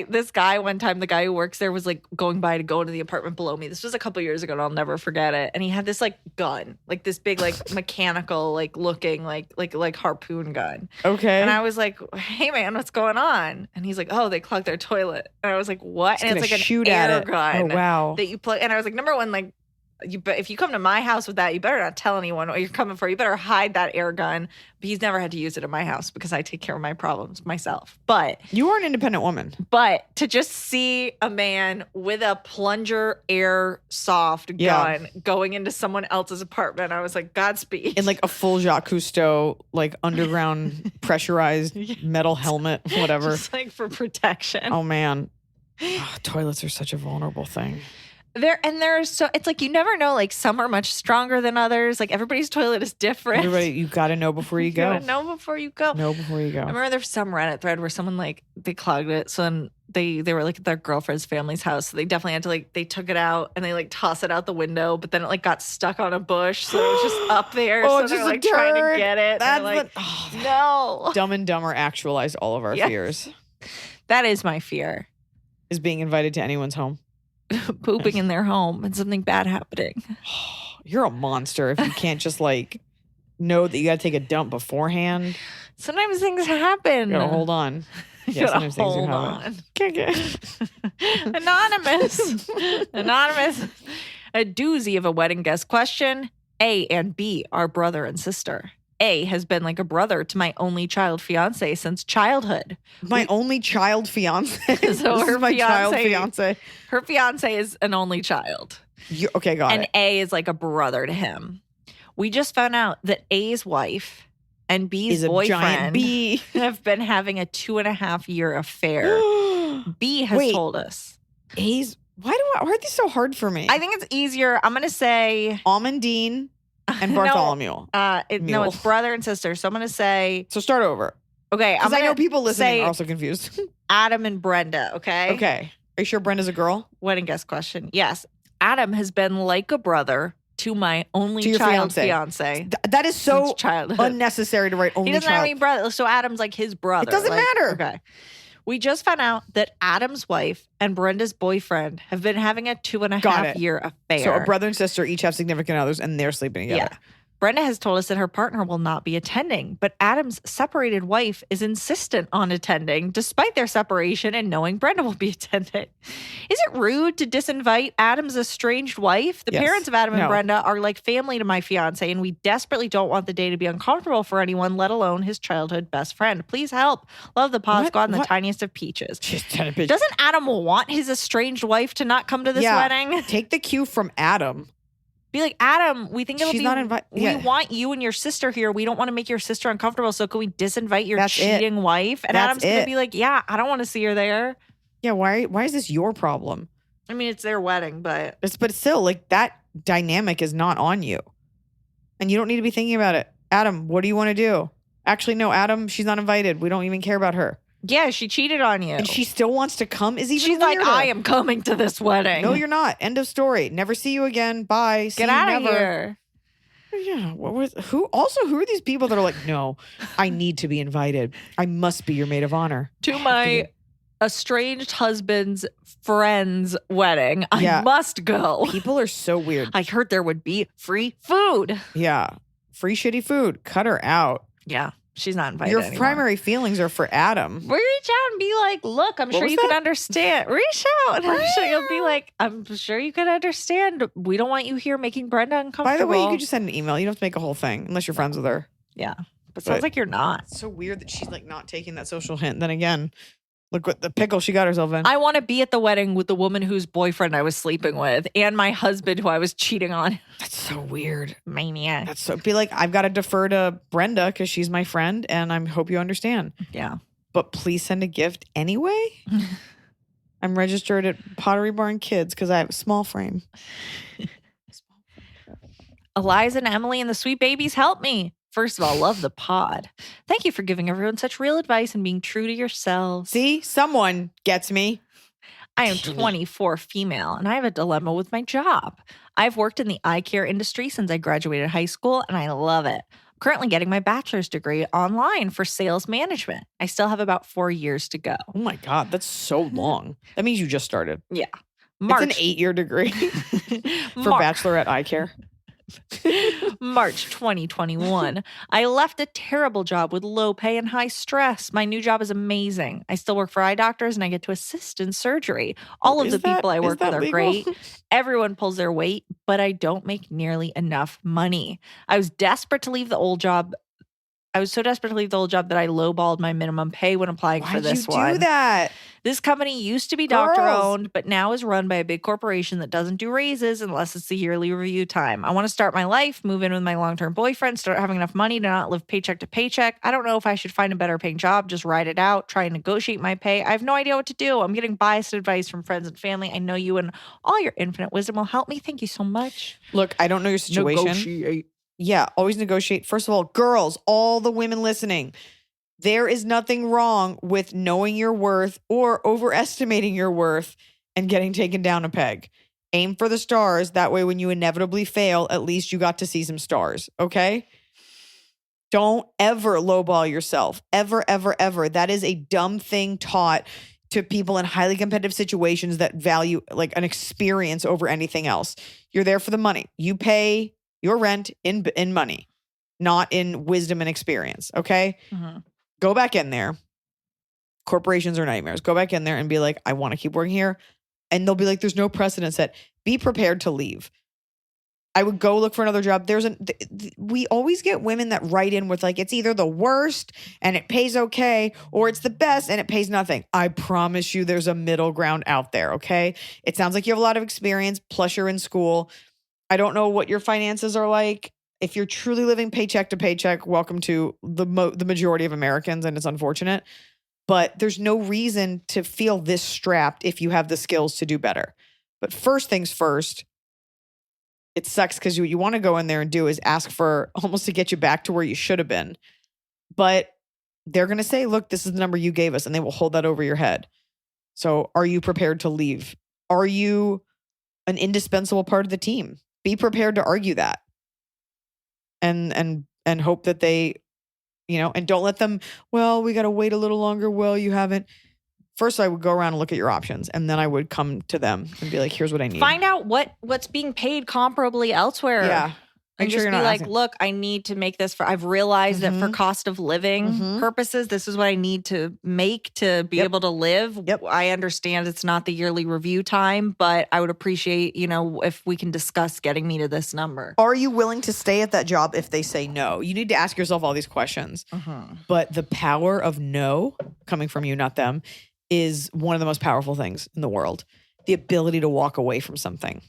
this guy one time, the guy who works there was like going by to go into the apartment below me. This was a couple years ago and I'll never forget it. And he had this like gun, like this big, like mechanical, like looking like harpoon gun. Okay. And I was like, hey man, what's going on? And he's like, oh, they clogged their toilet. And I was like, what? And it's like shoot an at air it. gun Oh wow. that you plug. And I was like, number one, like, if you come to my house with that, you better not tell anyone what you're coming for. You better hide that air gun. But he's never had to use it in my house because I take care of my problems myself. But You are an independent woman. to just see a man with a plunger airsoft Yeah. gun going into someone else's apartment, I was like, Godspeed. In like a full Jacques Cousteau, like underground pressurized metal helmet, whatever. Just like for protection. Oh man. Toilets are such a vulnerable thing. It's like you never know, like some are much stronger than others. Like everybody's toilet is different. Everybody, you got to know before you You go. gotta know before you go. Know before you go. I remember there was some Reddit thread where someone like they clogged it. So then they were like at their girlfriend's family's house. So they definitely had to like, they took it out and they like toss it out the window, but then it like got stuck on a bush. So it was just up there. Oh, so just they're a like trying to turd. get it. That's And they're like, the- no. Dumb and Dumber actualized all of our Yes. fears. That is my fear. Is being invited to anyone's home. Pooping in their home and something bad happening. You're a monster if you can't just like know that you got to take a dump beforehand. Sometimes things happen. You got to hold on. You Yeah, gotta sometimes things hold are on. Anonymous. A doozy of a wedding guest question. A and B are brother and sister. A has been like a brother to my only child fiance since childhood. My only child fiance. So This her is my child fiance- fiance. Her fiance is an only child. Okay, got And it. A is like a brother to him. We just found out that A's wife and B's Is a giant boyfriend bee. have been having a 2.5-year affair. B has Wait. told us. A's. Why are these so hard for me? I think it's easier. I'm going to say Amandine and No. Bartholomew. No, Mule. it's brother and sister. So I'm going to say, So start over. okay, I'm Because I gonna know people listening say are also confused. Adam and Brenda, okay? Okay. Are you sure Brenda's a girl? Wedding guest question. Yes. Adam has been like a brother to my only To your child fiance. fiance. That is so since childhood. unnecessary to write only He doesn't have child. any brother. So Adam's like his brother. It doesn't matter. Okay. We just found out that Adam's wife and Brenda's boyfriend have been having a Got 2.5-year affair. So a brother and sister each have significant others and they're sleeping together. Yeah. Brenda has told us that her partner will not be attending, but Adam's separated wife is insistent on attending despite their separation and knowing Brenda will be attending. Is it rude to disinvite Adam's estranged wife? The Yes. parents of Adam and No. Brenda are like family to my fiance, and we desperately don't want the day to be uncomfortable for anyone, let alone his childhood best friend. Please help. Love the pod What? squad and the What? tiniest of peaches. Just trying to bitch. Doesn't Adam want his estranged wife to not come to this Yeah. wedding? Take the cue from Adam. Be like, Adam, we think it'll She's be. not invi- We yeah. want you and your sister here. We don't want to make your sister uncomfortable. So can we disinvite your That's it. cheating wife? And That's Adam's gonna it. be like, yeah, I don't want to see her there. Yeah, why is this your problem? I mean, it's their wedding, but But still, like that dynamic is not on you. And you don't need to be thinking about it. Adam, what do you want to do? Actually, no, Adam, she's not invited. We don't even care about her. yeah, she cheated on you. And she still wants to come is even She's like, weirder. I am coming to this wedding. No, you're not. End of story. Never see you again. Bye. See Get you out of never. here. Yeah. Who are these people that are like, no, I need to be invited. I must be your maid of honor. To my estranged husband's friend's wedding. I Yeah. must go. People are so weird. I heard there would be free food. Yeah. Free shitty food. Cut her out. Yeah. She's not invited Your anymore. primary feelings are for Adam. Reach out and be like, look, I'm What sure was you that? can understand. Reach out. And I'm sure you'll be like, I'm sure you can understand. We don't want you here making Brenda uncomfortable. By the way, you could just send an email. You don't have to make a whole thing unless you're friends with her. Yeah. But sounds like you're not. It's so weird that she's like not taking that social hint. Then again, look what the pickle she got herself in. I want to be at the wedding with the woman whose boyfriend I was sleeping with and my husband who I was cheating on. That's so weird. Maniac. That's so be like, I've got to defer to Brenda because she's my friend and I hope you understand. Yeah. But please send a gift anyway. I'm registered at Pottery Barn Kids because I have a small frame. Eliza and Emily and the sweet babies help me. First of all, love the pod. Thank you for giving everyone such real advice and being true to yourselves. See, someone gets me. I am 24 female and I have a dilemma with my job. I've worked in the eye care industry since I graduated high school and I love it. I'm currently getting my bachelor's degree online for sales management. I still have about 4 years to go. Oh my God, that's so long. That means you just started. Yeah. It's an 8-year degree for bachelorette eye care. March 2021. I left a terrible job with low pay and high stress. My new job is amazing. I still work for eye doctors and I get to assist in surgery. All of the people I work with are great. Everyone pulls their weight, but I don't make nearly enough money. I was desperate to leave the old job. I was so desperate to leave the old job that I lowballed my minimum pay when applying for this one. Why'd you do that? This company used to be doctor-owned, but now is run by a big corporation that doesn't do raises unless it's the yearly review time. I want to start my life, move in with my long-term boyfriend, start having enough money to not live paycheck to paycheck. I don't know if I should find a better paying job, just ride it out, try and negotiate my pay. I have no idea what to do. I'm getting biased advice from friends and family. I know you and all your infinite wisdom will help me. Thank you so much. Look, I don't know your situation. Negotiate. Yeah, always negotiate. First of all, girls, all the women listening, there is nothing wrong with knowing your worth or overestimating your worth and getting taken down a peg. Aim for the stars. That way, when you inevitably fail, at least you got to see some stars. Okay? Don't ever lowball yourself. Ever, ever, ever. That is a dumb thing taught to people in highly competitive situations that value like an experience over anything else. You're there for the money. You pay your rent in money, not in wisdom and experience. Okay? Mm-hmm. Go back in there. Corporations are nightmares. Go back in there and be like, I want to keep working here. And they'll be like, there's no precedent set. Be prepared to leave. I would go look for another job. We always get women that write in with like, it's either the worst and it pays okay, or it's the best and it pays nothing. I promise you there's a middle ground out there, okay? It sounds like you have a lot of experience, plus you're in school. I don't know what your finances are like. If you're truly living paycheck to paycheck, welcome to the majority of Americans, and it's unfortunate. But there's no reason to feel this strapped if you have the skills to do better. But first things first, it sucks because what you want to go in there and do is ask for almost to get you back to where you should have been. But they're going to say, look, this is the number you gave us, and they will hold that over your head. So are you prepared to leave? Are you an indispensable part of the team? Be prepared to argue that. And hope that they, and don't let them, well, we got to wait a little longer. Well, you haven't. First, I would go around and look at your options, and then I would come to them and be like, here's what I need. Find out what's being paid comparably elsewhere. Yeah. And Make sure just you're be not like, asking. look, I need to make this I've realized that for cost of living purposes, this is what I need to make to be able to live. Yep. I understand it's not the yearly review time, but I would appreciate, if we can discuss getting me to this number. Are you willing to stay at that job if they say no? You need to ask yourself all these questions. But the power of no, coming from you, not them, is one of the most powerful things in the world. The ability to walk away from something.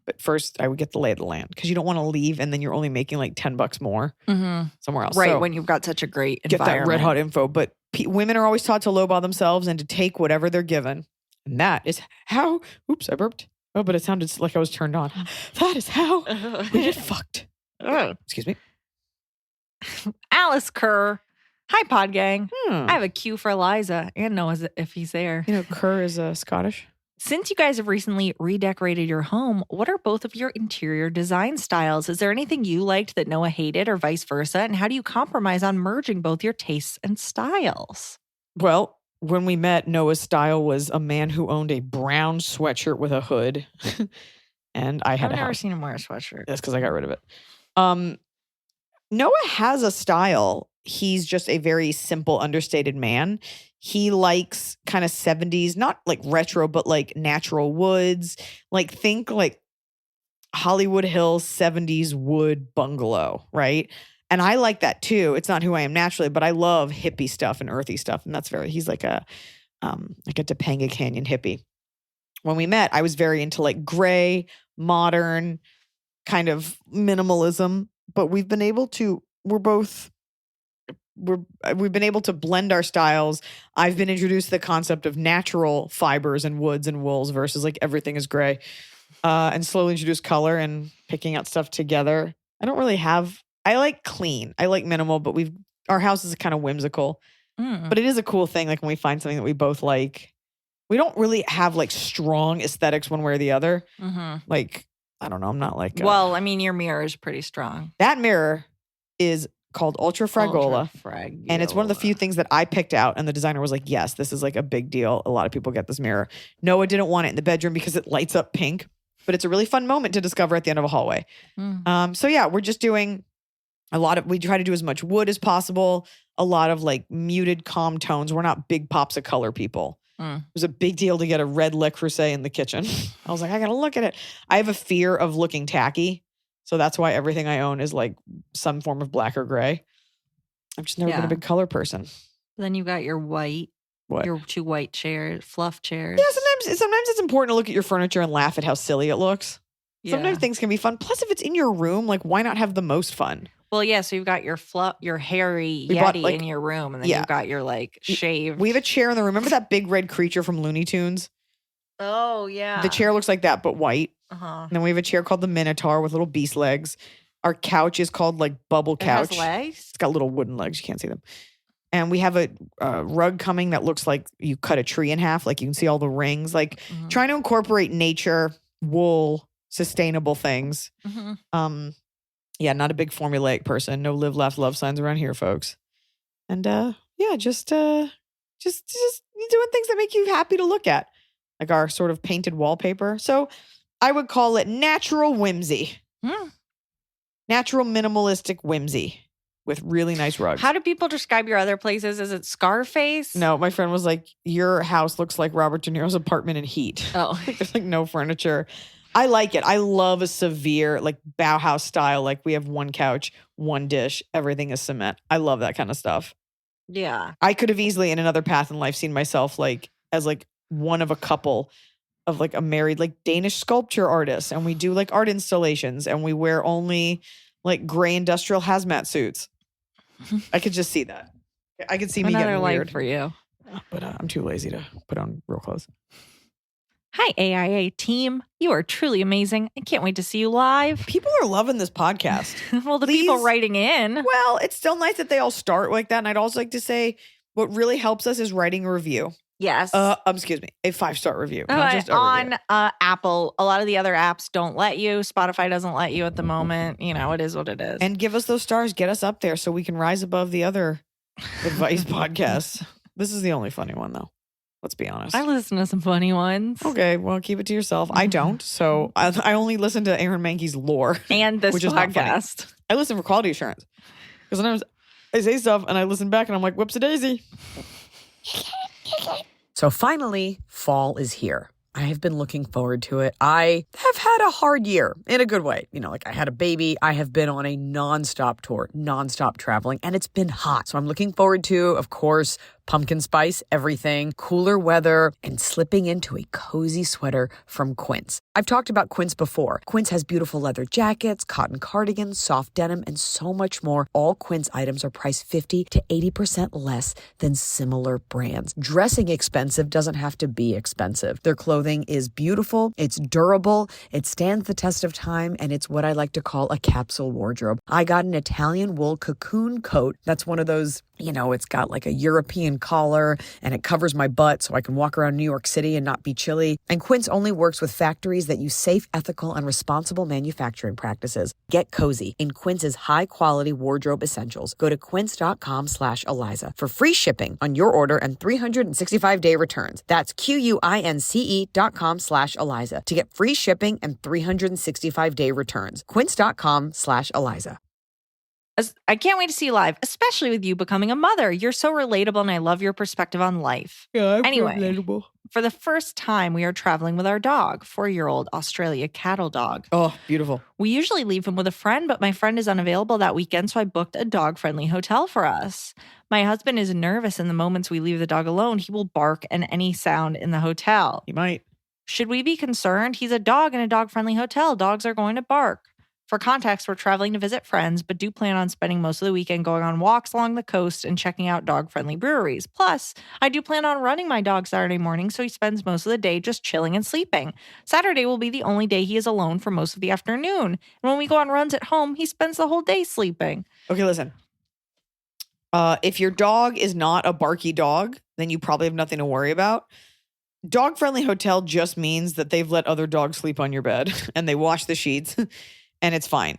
But first, I would get the lay of the land because you don't want to leave and then you're only making like $10 more somewhere else. Right, So when you've got such a great get environment. that red hot info. But women are always taught to lowball themselves and to take whatever they're given. And that is how, oops, I burped. Oh, but it sounded like I was turned on. That is how we get fucked. Excuse me. Alice Kerr. Hi, Pod Gang. Hmm. I have a cue for Eliza and Noah if he's there. Kerr is Scottish. Since you guys have recently redecorated your home, what are both of your interior design styles? Is there anything you liked that Noah hated or vice versa? And how do you compromise on merging both your tastes and styles? Well, when we met, Noah's style was a man who owned a brown sweatshirt with a hood. And I had I've a never house. seen him wear a sweatshirt. That's because I got rid of it. Noah has a style. he's just a very simple, understated man. He likes kind of 70s, not like retro, but like natural woods. Like think like Hollywood Hills 70s wood bungalow, right? And I like that too. It's not who I am naturally, but I love hippie stuff and earthy stuff. And he's like a Topanga Canyon hippie. When we met, I was very into like gray, modern, kind of minimalism, but we've been able to blend our styles. I've been introduced to the concept of natural fibers and woods and wools versus like everything is gray, and slowly introduce color and picking out stuff together. I like clean. I like minimal, but our house is kind of whimsical, but it is a cool thing. Like when we find something that we both like, we don't really have like strong aesthetics one way or the other. Like, I don't know. I'm not like, well, I mean, your mirror is pretty strong. That mirror is called Ultra Fragola. And it's one of the few things that I picked out. And the designer was like, yes, this is like a big deal. A lot of people get this mirror. Noah didn't want it in the bedroom because it lights up pink, but it's a really fun moment to discover at the end of a hallway. So yeah, we're just doing we try to do as much wood as possible. A lot of like muted, calm tones. We're not big pops of color people. It was a big deal to get a red Le Creuset in the kitchen. I was like, I got to look at it. I have a fear of looking tacky. So that's why everything I own is like some form of black or gray. I've just never been a big color person. Then you got your your 2 white chairs, fluff chairs. Yeah, sometimes it's important to look at your furniture and laugh at how silly it looks. Yeah. Sometimes things can be fun. Plus, if it's in your room, like why not have the most fun? Well, yeah, so you've got your hairy Yeti in your room, and then you've got your like shaved. We have a chair in the room. Remember that big red creature from Looney Tunes? Oh, yeah. The chair looks like that, but white. And then we have a chair called the Minotaur with little beast legs. Our couch is called like Bubble Couch. It has legs? It's got little wooden legs. You can't see them. And we have a rug coming that looks like you cut a tree in half. Like you can see all the rings. Like trying to incorporate nature, wool, sustainable things. Yeah, not a big formulaic person. No live, laugh, love signs around here, folks. And just doing things that make you happy to look at. Like our sort of painted wallpaper. So I would call it natural whimsy. Natural minimalistic whimsy with really nice rugs. How do people describe your other places? Is it Scarface? No, my friend was like, your house looks like Robert De Niro's apartment in Heat. Oh. There's like no furniture. I like it. I love a severe like Bauhaus style. Like we have one couch, one dish, everything is cement. I love that kind of stuff. Yeah. I could have easily in another path in life seen myself like as like one of a couple of like a married like Danish sculpture artist, and we do like art installations and we wear only like gray industrial hazmat suits. I could just see that. I could see me getting weird life for you. But I'm too lazy to put on real clothes. Hi, AIA team. You are truly amazing. I can't wait to see you live. People are loving this podcast. Well, the people writing in. Well, it's still nice that they all start like that. And I'd also like to say what really helps us is writing a review. Yes. Excuse me, a 5-star review. Not just a on review. Apple. A lot of the other apps don't let you. Spotify doesn't let you at the moment. You know, it is what it is. And give us those stars. Get us up there so we can rise above the other advice podcasts. This is the only funny one, though. Let's be honest. I listen to some funny ones. Okay, well, keep it to yourself. I don't. So I only listen to Aaron Mankey's lore. And this which is podcast. I listen for quality assurance. Because sometimes I say stuff and I listen back and I'm like, whoops-a-daisy. So finally, fall is here. I have been looking forward to it. I have had a hard year in a good way. You know, like I had a baby. I have been on a nonstop tour, nonstop traveling, and it's been hot. So I'm looking forward to, of course, pumpkin spice, everything, cooler weather, and slipping into a cozy sweater from Quince. I've talked about Quince before. Quince has beautiful leather jackets, cotton cardigans, soft denim, and so much more. All Quince items are priced 50 to 80% less than similar brands. Dressing expensive doesn't have to be expensive. Their clothing is beautiful, it's durable, it stands the test of time, and it's what I like to call a capsule wardrobe. I got an Italian wool cocoon coat. That's one of those, you know, it's got like a European collar and it covers my butt so I can walk around New York City and not be chilly. And Quince only works with factories that use safe, ethical, and responsible manufacturing practices. Get cozy in Quince's high-quality wardrobe essentials. Go to quince.com/Iliza for free shipping on your order and 365-day returns. That's QUINCE.com/Iliza to get free shipping and 365-day returns. Quince.com/Iliza. I can't wait to see you live, especially with you becoming a mother. You're so relatable and I love your perspective on life. Yeah, I'm Anyway. relatable. For the first time, we are traveling with our dog, 4-year-old Australia cattle dog. Oh, beautiful. We usually leave him with a friend, but my friend is unavailable that weekend, so I booked a dog-friendly hotel for us. My husband is nervous in the moments we leave the dog alone. He will bark at any sound in the hotel. You might. Should we be concerned? He's a dog in a dog-friendly hotel. Dogs are going to bark. For context, we're traveling to visit friends, but do plan on spending most of the weekend going on walks along the coast and checking out dog-friendly breweries. Plus, I do plan on running my dog Saturday morning, so he spends most of the day just chilling and sleeping. Saturday will be the only day he is alone for most of the afternoon. And when we go on runs at home, he spends the whole day sleeping. Okay, listen. If your dog is not a barky dog, then you probably have nothing to worry about. Dog-friendly hotel just means that they've let other dogs sleep on your bed and they wash the sheets. And it's fine.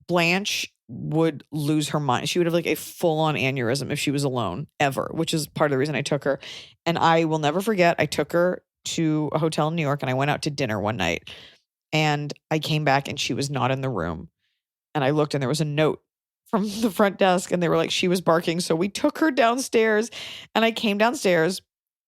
Blanche would lose her mind. She would have like a full-on aneurysm if she was alone ever, which is part of the reason I took her. And I will never forget, I took her to a hotel in New York and I went out to dinner one night. And I came back and she was not in the room. And I looked and there was a note from the front desk and they were like, she was barking. So we took her downstairs and I came downstairs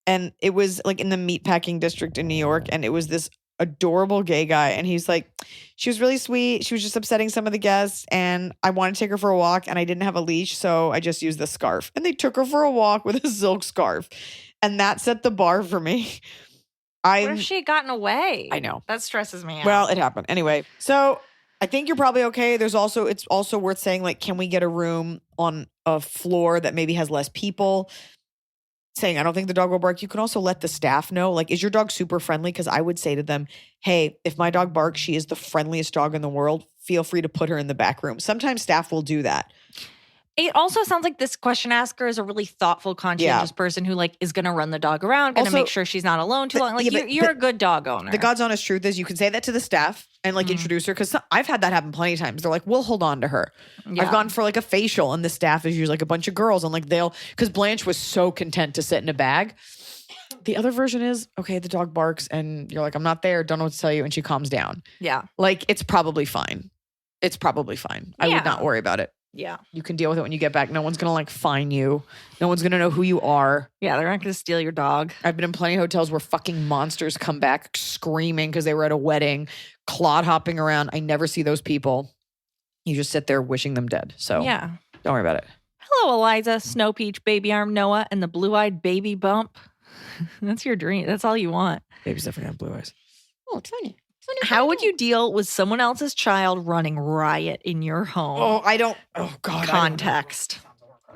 and it was like in the meatpacking district in New York. And it was this adorable gay guy. And he's like, she was really sweet. She was just upsetting some of the guests. And I wanted to take her for a walk and I didn't have a leash. So I just used the scarf. And they took her for a walk with a silk scarf. And that set the bar for me. What if she had gotten away? I know. That stresses me out. Well, it happened. Anyway, so I think you're probably okay. It's also worth saying, like, can we get a room on a floor that maybe has less people? Saying, I don't think the dog will bark. You can also let the staff know, like, is your dog super friendly? Because I would say to them, hey, if my dog barks, she is the friendliest dog in the world. Feel free to put her in the back room. Sometimes staff will do that. It also sounds like this question asker is a really thoughtful, conscientious person who like is going to run the dog around, going to make sure she's not alone too long. Like you're a good dog owner. The God's honest truth is you can say that to the staff and like introduce her. Because I've had that happen plenty of times. They're like, we'll hold on to her. Yeah. I've gone for like a facial and the staff is usually like a bunch of girls and like because Blanche was so content to sit in a bag. The other version is, okay, the dog barks and you're like, I'm not there. Don't know what to tell you. And she calms down. Yeah. Like it's probably fine. It's probably fine. I would not worry about it. Yeah. You can deal with it when you get back. No one's going to like fine you. No one's going to know who you are. Yeah, they're not going to steal your dog. I've been in plenty of hotels where fucking monsters come back screaming because they were at a wedding, clod hopping around. I never see those people. You just sit there wishing them dead. So yeah, don't worry about it. Hello, Iliza, Snow Peach, Baby Arm Noah, and the blue-eyed baby bump. That's your dream. That's all you want. Babies definitely have blue eyes. Oh, it's funny. How would you deal with someone else's child running riot in your home? Oh, God. Context.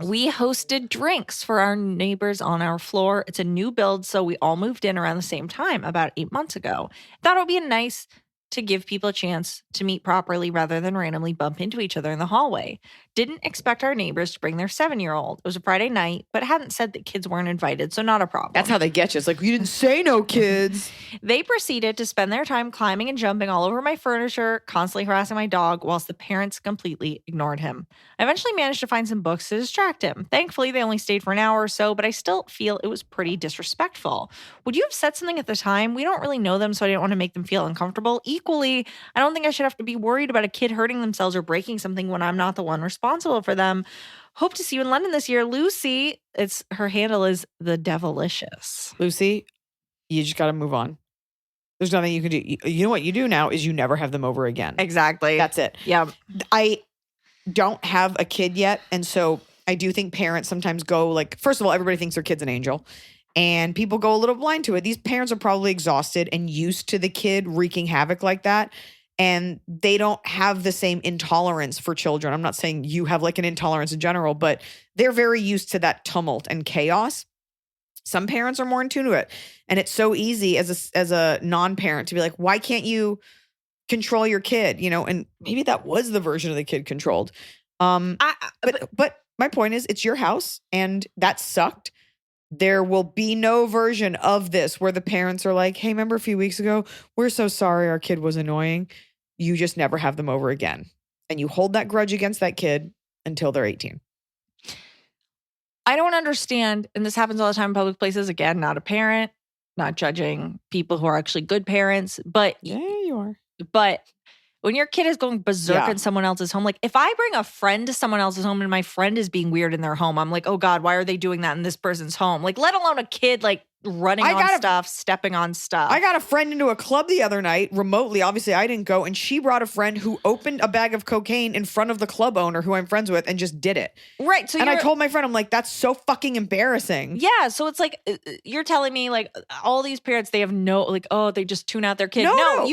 We hosted drinks for our neighbors on our floor. It's a new build, so we all moved in around the same time, about 8 months ago. Thought it would be nice to give people a chance to meet properly rather than randomly bump into each other in the hallway. Didn't expect our neighbors to bring their 7-year-old. It was a Friday night, but hadn't said that kids weren't invited, so not a problem. That's how they get you. It's like, you didn't say no, kids. They proceeded to spend their time climbing and jumping all over my furniture, constantly harassing my dog, whilst the parents completely ignored him. I eventually managed to find some books to distract him. Thankfully, they only stayed for an hour or so, but I still feel it was pretty disrespectful. Would you have said something at the time? We don't really know them, so I didn't want to make them feel uncomfortable. Equally, I don't think I should have to be worried about a kid hurting themselves or breaking something when I'm not the one responsible for them. Hope to see you in London this year. Lucy, her handle is the Devilicious. Lucy, you just got to move on. There's nothing you can do. You know what you do now is you never have them over again. Exactly. That's it. Yeah. I don't have a kid yet. And so I do think parents sometimes go like, first of all, everybody thinks their kid's an angel. And people go a little blind to it. These parents are probably exhausted and used to the kid wreaking havoc like that. And they don't have the same intolerance for children. I'm not saying you have like an intolerance in general, but they're very used to that tumult and chaos. Some parents are more in tune to it. And it's so easy as a non-parent to be like, why can't you control your kid? You know, and maybe that was the version of the kid controlled. But my point is, it's your house and that sucked. There will be no version of this where the parents are like, hey, remember a few weeks ago? We're so sorry our kid was annoying. You just never have them over again. And you hold that grudge against that kid until they're 18. I don't understand, and this happens all the time in public places. Again, not a parent, not judging people who are actually good parents, but Yeah, you are. But When your kid is going berserk in someone else's home, like if I bring a friend to someone else's home and my friend is being weird in their home, I'm like, oh God, why are they doing that in this person's home? Like, let alone a kid like running on stuff, stepping on stuff. I got a friend into a club the other night remotely. Obviously, I didn't go. And she brought a friend who opened a bag of cocaine in front of the club owner who I'm friends with and just did it. Right. So I told my friend, I'm like, that's so fucking embarrassing. Yeah. So it's like, you're telling me like all these parents, they have no, like, oh, they just tune out their kid. No,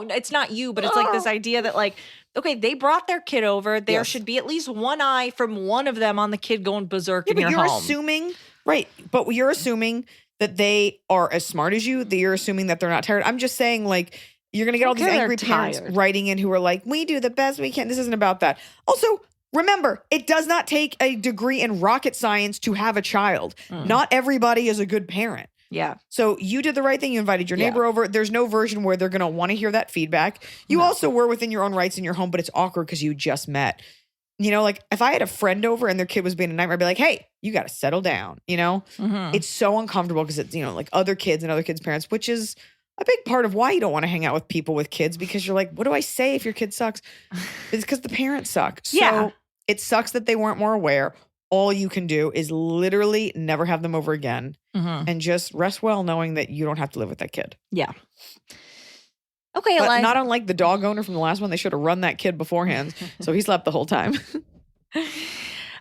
it's not you, but it's like this idea that like, okay, they brought their kid over. There should be at least one eye from one of them on the kid going berserk in your home. You're assuming, right, but you're assuming that they are as smart as you, that you're assuming that they're not tired. I'm just saying, like, you're going to get all these angry parents writing in who are like, we do the best we can. This isn't about that. Also, remember, it does not take a degree in rocket science to have a child. Not everybody is a good parent. Yeah. So you did the right thing. You invited your neighbor over. There's no version where they're going to want to hear that feedback. You also were within your own rights in your home, but it's awkward because you just met. You know, like if I had a friend over and their kid was being a nightmare, I'd be like, hey, you got to settle down. You know, it's so uncomfortable because it's, you know, like other kids and other kids' parents, which is a big part of why you don't want to hang out with people with kids, because you're like, what do I say if your kid sucks? It's because the parents suck. So it sucks that they weren't more aware. All you can do is literally never have them over again and just rest well knowing that you don't have to live with that kid. Yeah. Okay, but Iliza. Not unlike the dog owner from the last one. They should have run that kid beforehand. So he slept the whole time.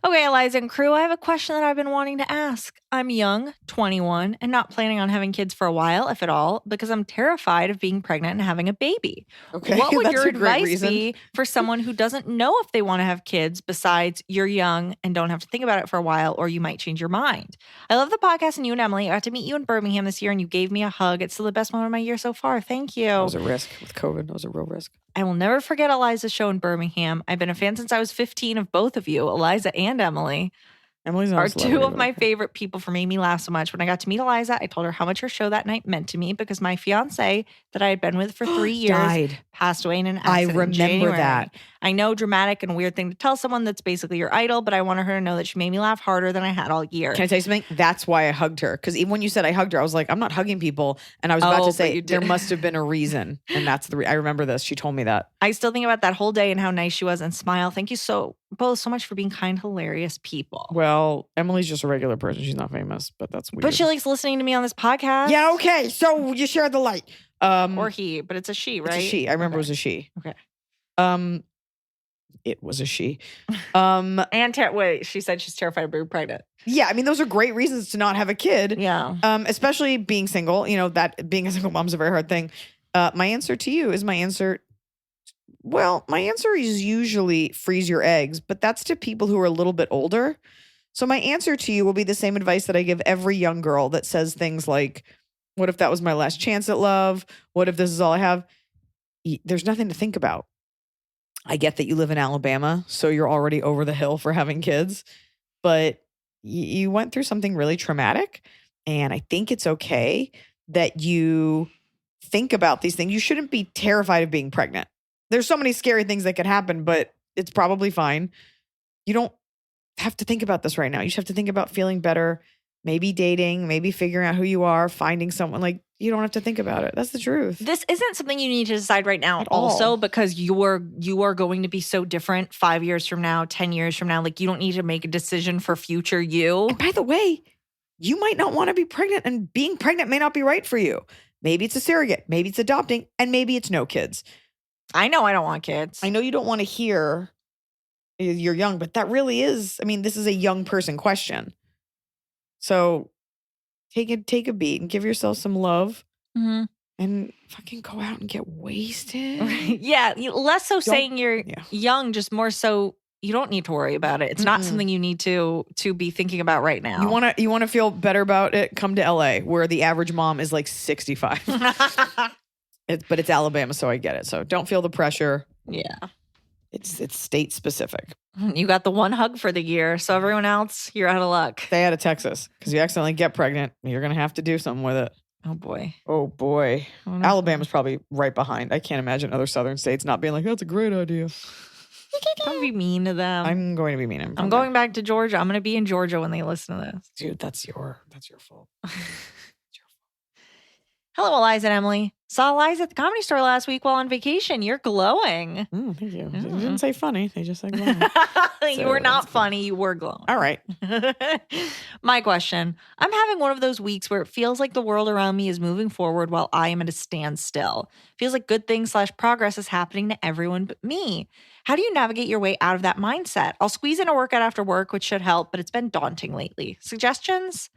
Okay, Iliza and crew, I have a question that I've been wanting to ask. I'm young, 21, and not planning on having kids for a while, if at all, because I'm terrified of being pregnant and having a baby. Okay, what would that's your a great advice reason. be for someone who doesn't know if they want to have kids besides you're young and don't have to think about it for a while, or you might change your mind? I love the podcast and you and Emily. I got to meet you in Birmingham this year and you gave me a hug. It's still the best moment of my year so far. Thank you. That was a risk with COVID. That was a real risk. I will never forget Iliza's show in Birmingham. I've been a fan since I was 15 of both of you, Iliza and Emily. Emily's are two of my favorite people for making me laugh so much. When I got to meet Iliza, I told her how much her show that night meant to me because my fiance that I had been with for 3 years died. Passed away in an accident. I remember that. I know, dramatic and weird thing to tell someone that's basically your idol, but I wanted her to know that she made me laugh harder than I had all year. Can I tell you something? That's why I hugged her. Because even when you said I hugged her, I was like, I'm not hugging people. And I was about to say, there must have been a reason. And that's the I remember this. She told me that. I still think about that whole day and how nice she was and smile. Thank you both so much for being kind, hilarious people. Well, Emily's just a regular person. She's not famous, but that's weird. But she likes listening to me on this podcast. Yeah, okay. So you share the light. Or he, but it's a she, right? It's a she. I remember it was a she. Okay. It was a she. Wait, she said she's terrified of being pregnant. Yeah, I mean, those are great reasons to not have a kid. Yeah. Especially being single. You know, that being a single mom is a very hard thing. My answer to you is my answer is usually freeze your eggs, but that's to people who are a little bit older. So my answer to you will be the same advice that I give every young girl that says things like, what if that was my last chance at love? What if this is all I have? There's nothing to think about. I get that you live in Alabama, so you're already over the hill for having kids, but you went through something really traumatic. And I think it's okay that you think about these things. You shouldn't be terrified of being pregnant. There's so many scary things that could happen, but it's probably fine. You don't have to think about this right now. You just have to think about feeling better, maybe dating, maybe figuring out who you are, finding someone. Like, you don't have to think about it. That's the truth. This isn't something you need to decide right now At all. also because you are going to be so different 5 years from now, 10 years from now. Like, you don't need to make a decision for future you. And by the way, you might not want to be pregnant, and being pregnant may not be right for you. Maybe it's a surrogate, maybe it's adopting, and maybe it's no kids. I know I don't want kids. I know you don't want to hear you're young, but that really is, I mean, this is a young person question. So take a beat and give yourself some love and fucking go out and get wasted. Yeah. Less so saying you're young, just more so you don't need to worry about it. It's not something you need to be thinking about right now. You want to feel better about it? Come to LA where the average mom is like 65. But it's Alabama, so I get it. So don't feel the pressure. Yeah. It's state specific. You got the one hug for the year. So everyone else, you're out of luck. Stay out of Texas because you accidentally get pregnant. You're going to have to do something with it. Oh, boy. Oh, boy. Oh, no. Alabama's probably right behind. I can't imagine other southern states not being like, that's a great idea. Don't be mean to them. I'm going to be mean. I'm going back to Georgia. I'm going to be in Georgia when they listen to this. Dude, that's your fault. Hello, Eliza and Emily. Saw Eliza at the Comedy Store last week while on vacation. You're glowing. Thank you. They didn't say funny. They just said glowing. You were not funny. You were glowing. All right. My question. I'm having one of those weeks where it feels like the world around me is moving forward while I am at a standstill. Feels like good things / progress is happening to everyone but me. How do you navigate your way out of that mindset? I'll squeeze in a workout after work, which should help, but it's been daunting lately. Suggestions?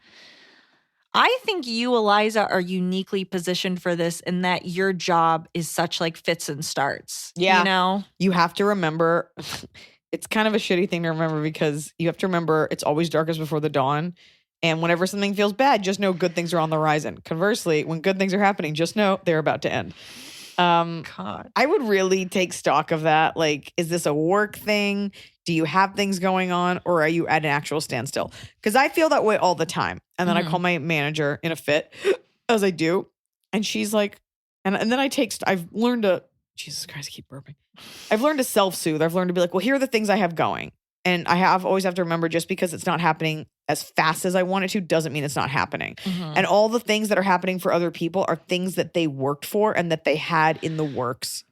I think you, Eliza, are uniquely positioned for this in that your job is such like fits and starts. Yeah. You know? You have to remember, it's kind of a shitty thing to remember because you have to remember it's always darkest before the dawn. And whenever something feels bad, just know good things are on the horizon. Conversely, when good things are happening, just know they're about to end. God. I would really take stock of that. Like, is this a work thing? Do you have things going on or are you at an actual standstill? Because I feel that way all the time. And then I call my manager in a fit, as I do. And she's like, and then I take, I've learned to, Jesus Christ, I keep burping. I've learned to self-soothe. I've learned to be like, well, here are the things I have going. And always have to remember just because it's not happening as fast as I want it to doesn't mean it's not happening. And all the things that are happening for other people are things that they worked for and that they had in the works.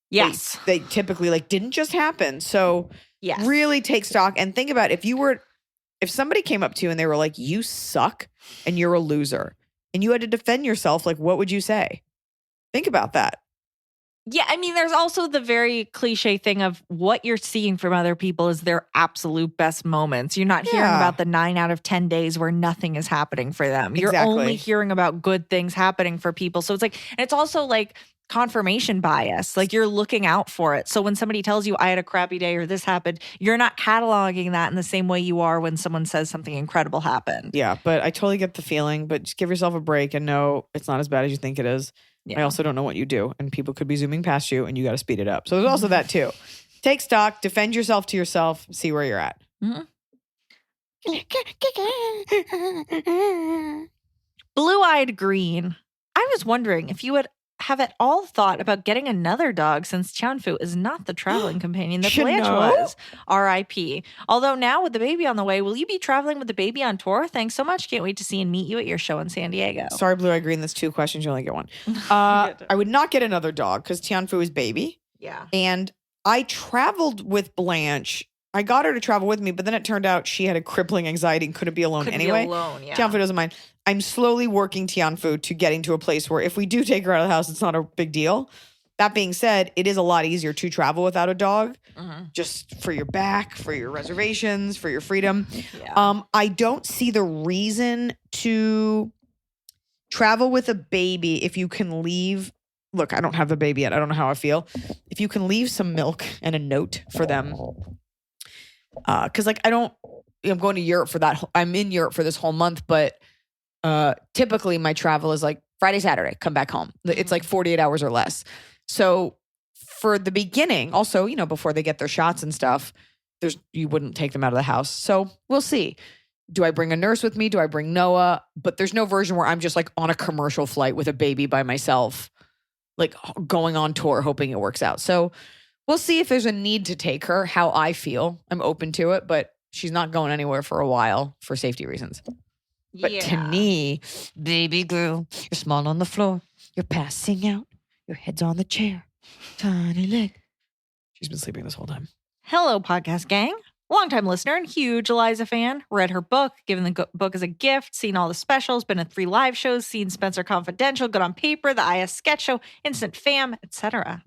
Yes. They typically like didn't just happen. So Yes. really take stock and think about if somebody came up to you and they were like, you suck and you're a loser and you had to defend yourself, like, what would you say? Think about that. Yeah, I mean, there's also the very cliche thing of what you're seeing from other people is their absolute best moments. You're not hearing about the 9 out of 10 days where nothing is happening for them. You're only hearing about good things happening for people. So it's like, and it's also like confirmation bias. Like you're looking out for it. So when somebody tells you I had a crappy day or this happened, you're not cataloging that in the same way you are when someone says something incredible happened. Yeah, but I totally get the feeling, but just give yourself a break and know it's not as bad as you think it is. Yeah. I also don't know what you do, and people could be zooming past you, and you got to speed it up. So there's also that too. Take stock, defend yourself to yourself, see where you're at. Blue-eyed green. I was wondering if you would have at all thought about getting another dog since Tianfu is not the traveling companion that Blanche was. R.I.P. Although now with the baby on the way, will you be traveling with the baby on tour? Thanks so much. Can't wait to see and meet you at your show in San Diego. Sorry, Blue Eye Green. That's 2 questions. You only get 1. I would not get another dog because Tianfu is baby. Yeah. And I traveled with Blanche. I got her to travel with me, but then it turned out she had a crippling anxiety and couldn't be alone anyway. Tianfu doesn't mind. I'm slowly working Tianfu to getting to a place where if we do take her out of the house, it's not a big deal. That being said, it is a lot easier to travel without a dog, just for your back, for your reservations, for your freedom. Yeah. I don't see the reason to travel with a baby if you can leave. Look, I don't have a baby yet. I don't know how I feel. If you can leave some milk and a note for them. Because like I'm going to Europe for that. I'm in Europe for this whole month, but typically my travel is like Friday, Saturday, come back home. It's like 48 hours or less. So for the beginning, also, before they get their shots and stuff, you wouldn't take them out of the house. So we'll see. Do I bring a nurse with me? Do I bring Noah? But there's no version where I'm just like on a commercial flight with a baby by myself, like going on tour, hoping it works out. So we'll see if there's a need to take her, how I feel. I'm open to it, but she's not going anywhere for a while for safety reasons. But to me, baby girl, you're small on the floor. You're passing out. Your head's on the chair. Tiny leg. She's been sleeping this whole time. Hello, podcast gang. Longtime listener and huge Iliza fan. Read her book, given the book as a gift, seen all the specials, been at 3 live shows, seen Spencer Confidential, Good on Paper, the IS Sketch Show, Instant Fam, etc.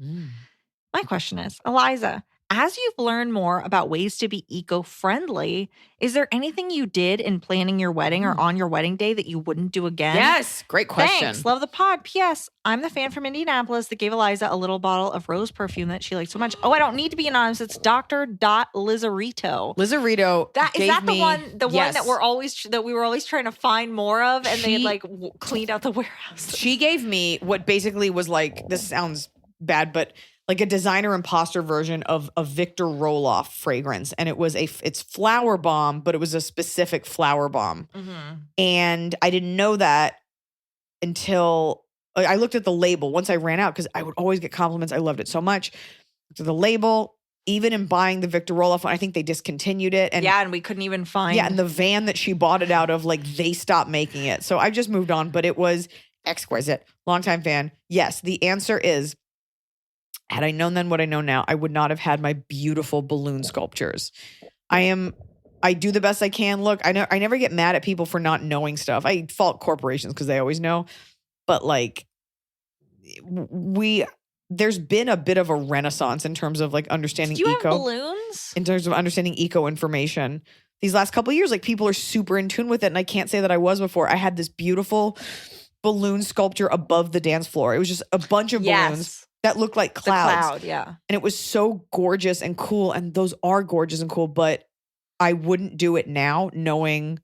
My question is, Iliza, as you've learned more about ways to be eco-friendly, is there anything you did in planning your wedding or on your wedding day that you wouldn't do again? Yes. Great question. Thanks. Love the pod. P.S. I'm the fan from Indianapolis that gave Iliza a little bottle of rose perfume that she liked so much. Oh, I don't need to be anonymous. It's Dr. Lizarito. Lizarito. Is that the one that we were always trying to find more of, and they had like cleaned out the warehouse. She gave me what basically was like, this sounds bad, but like a designer imposter version of a Victor Roloff fragrance. And it's flower bomb, but it was a specific flower bomb. And I didn't know that until I looked at the label once I ran out, because I would always get compliments. I loved it so much. To the label, even in buying the Victor Roloff one, I think they discontinued it. And we couldn't even find. Yeah, and the van that she bought it out of, like they stopped making it. So I just moved on, but it was exquisite. Longtime fan. Yes, the answer is, had I known then what I know now, I would not have had my beautiful balloon sculptures. I do the best I can. Look, I never get mad at people for not knowing stuff. I fault corporations because they always know. But like there's been a bit of a renaissance in terms of like understanding Do you eco. have balloons? In terms of understanding eco information. These last couple of years, like people are super in tune with it. And I can't say that I was before. I had this beautiful balloon sculpture above the dance floor. It was just a bunch of balloons that looked like clouds. The cloud, yeah. And it was so gorgeous and cool. And those are gorgeous and cool. But I wouldn't do it now knowing,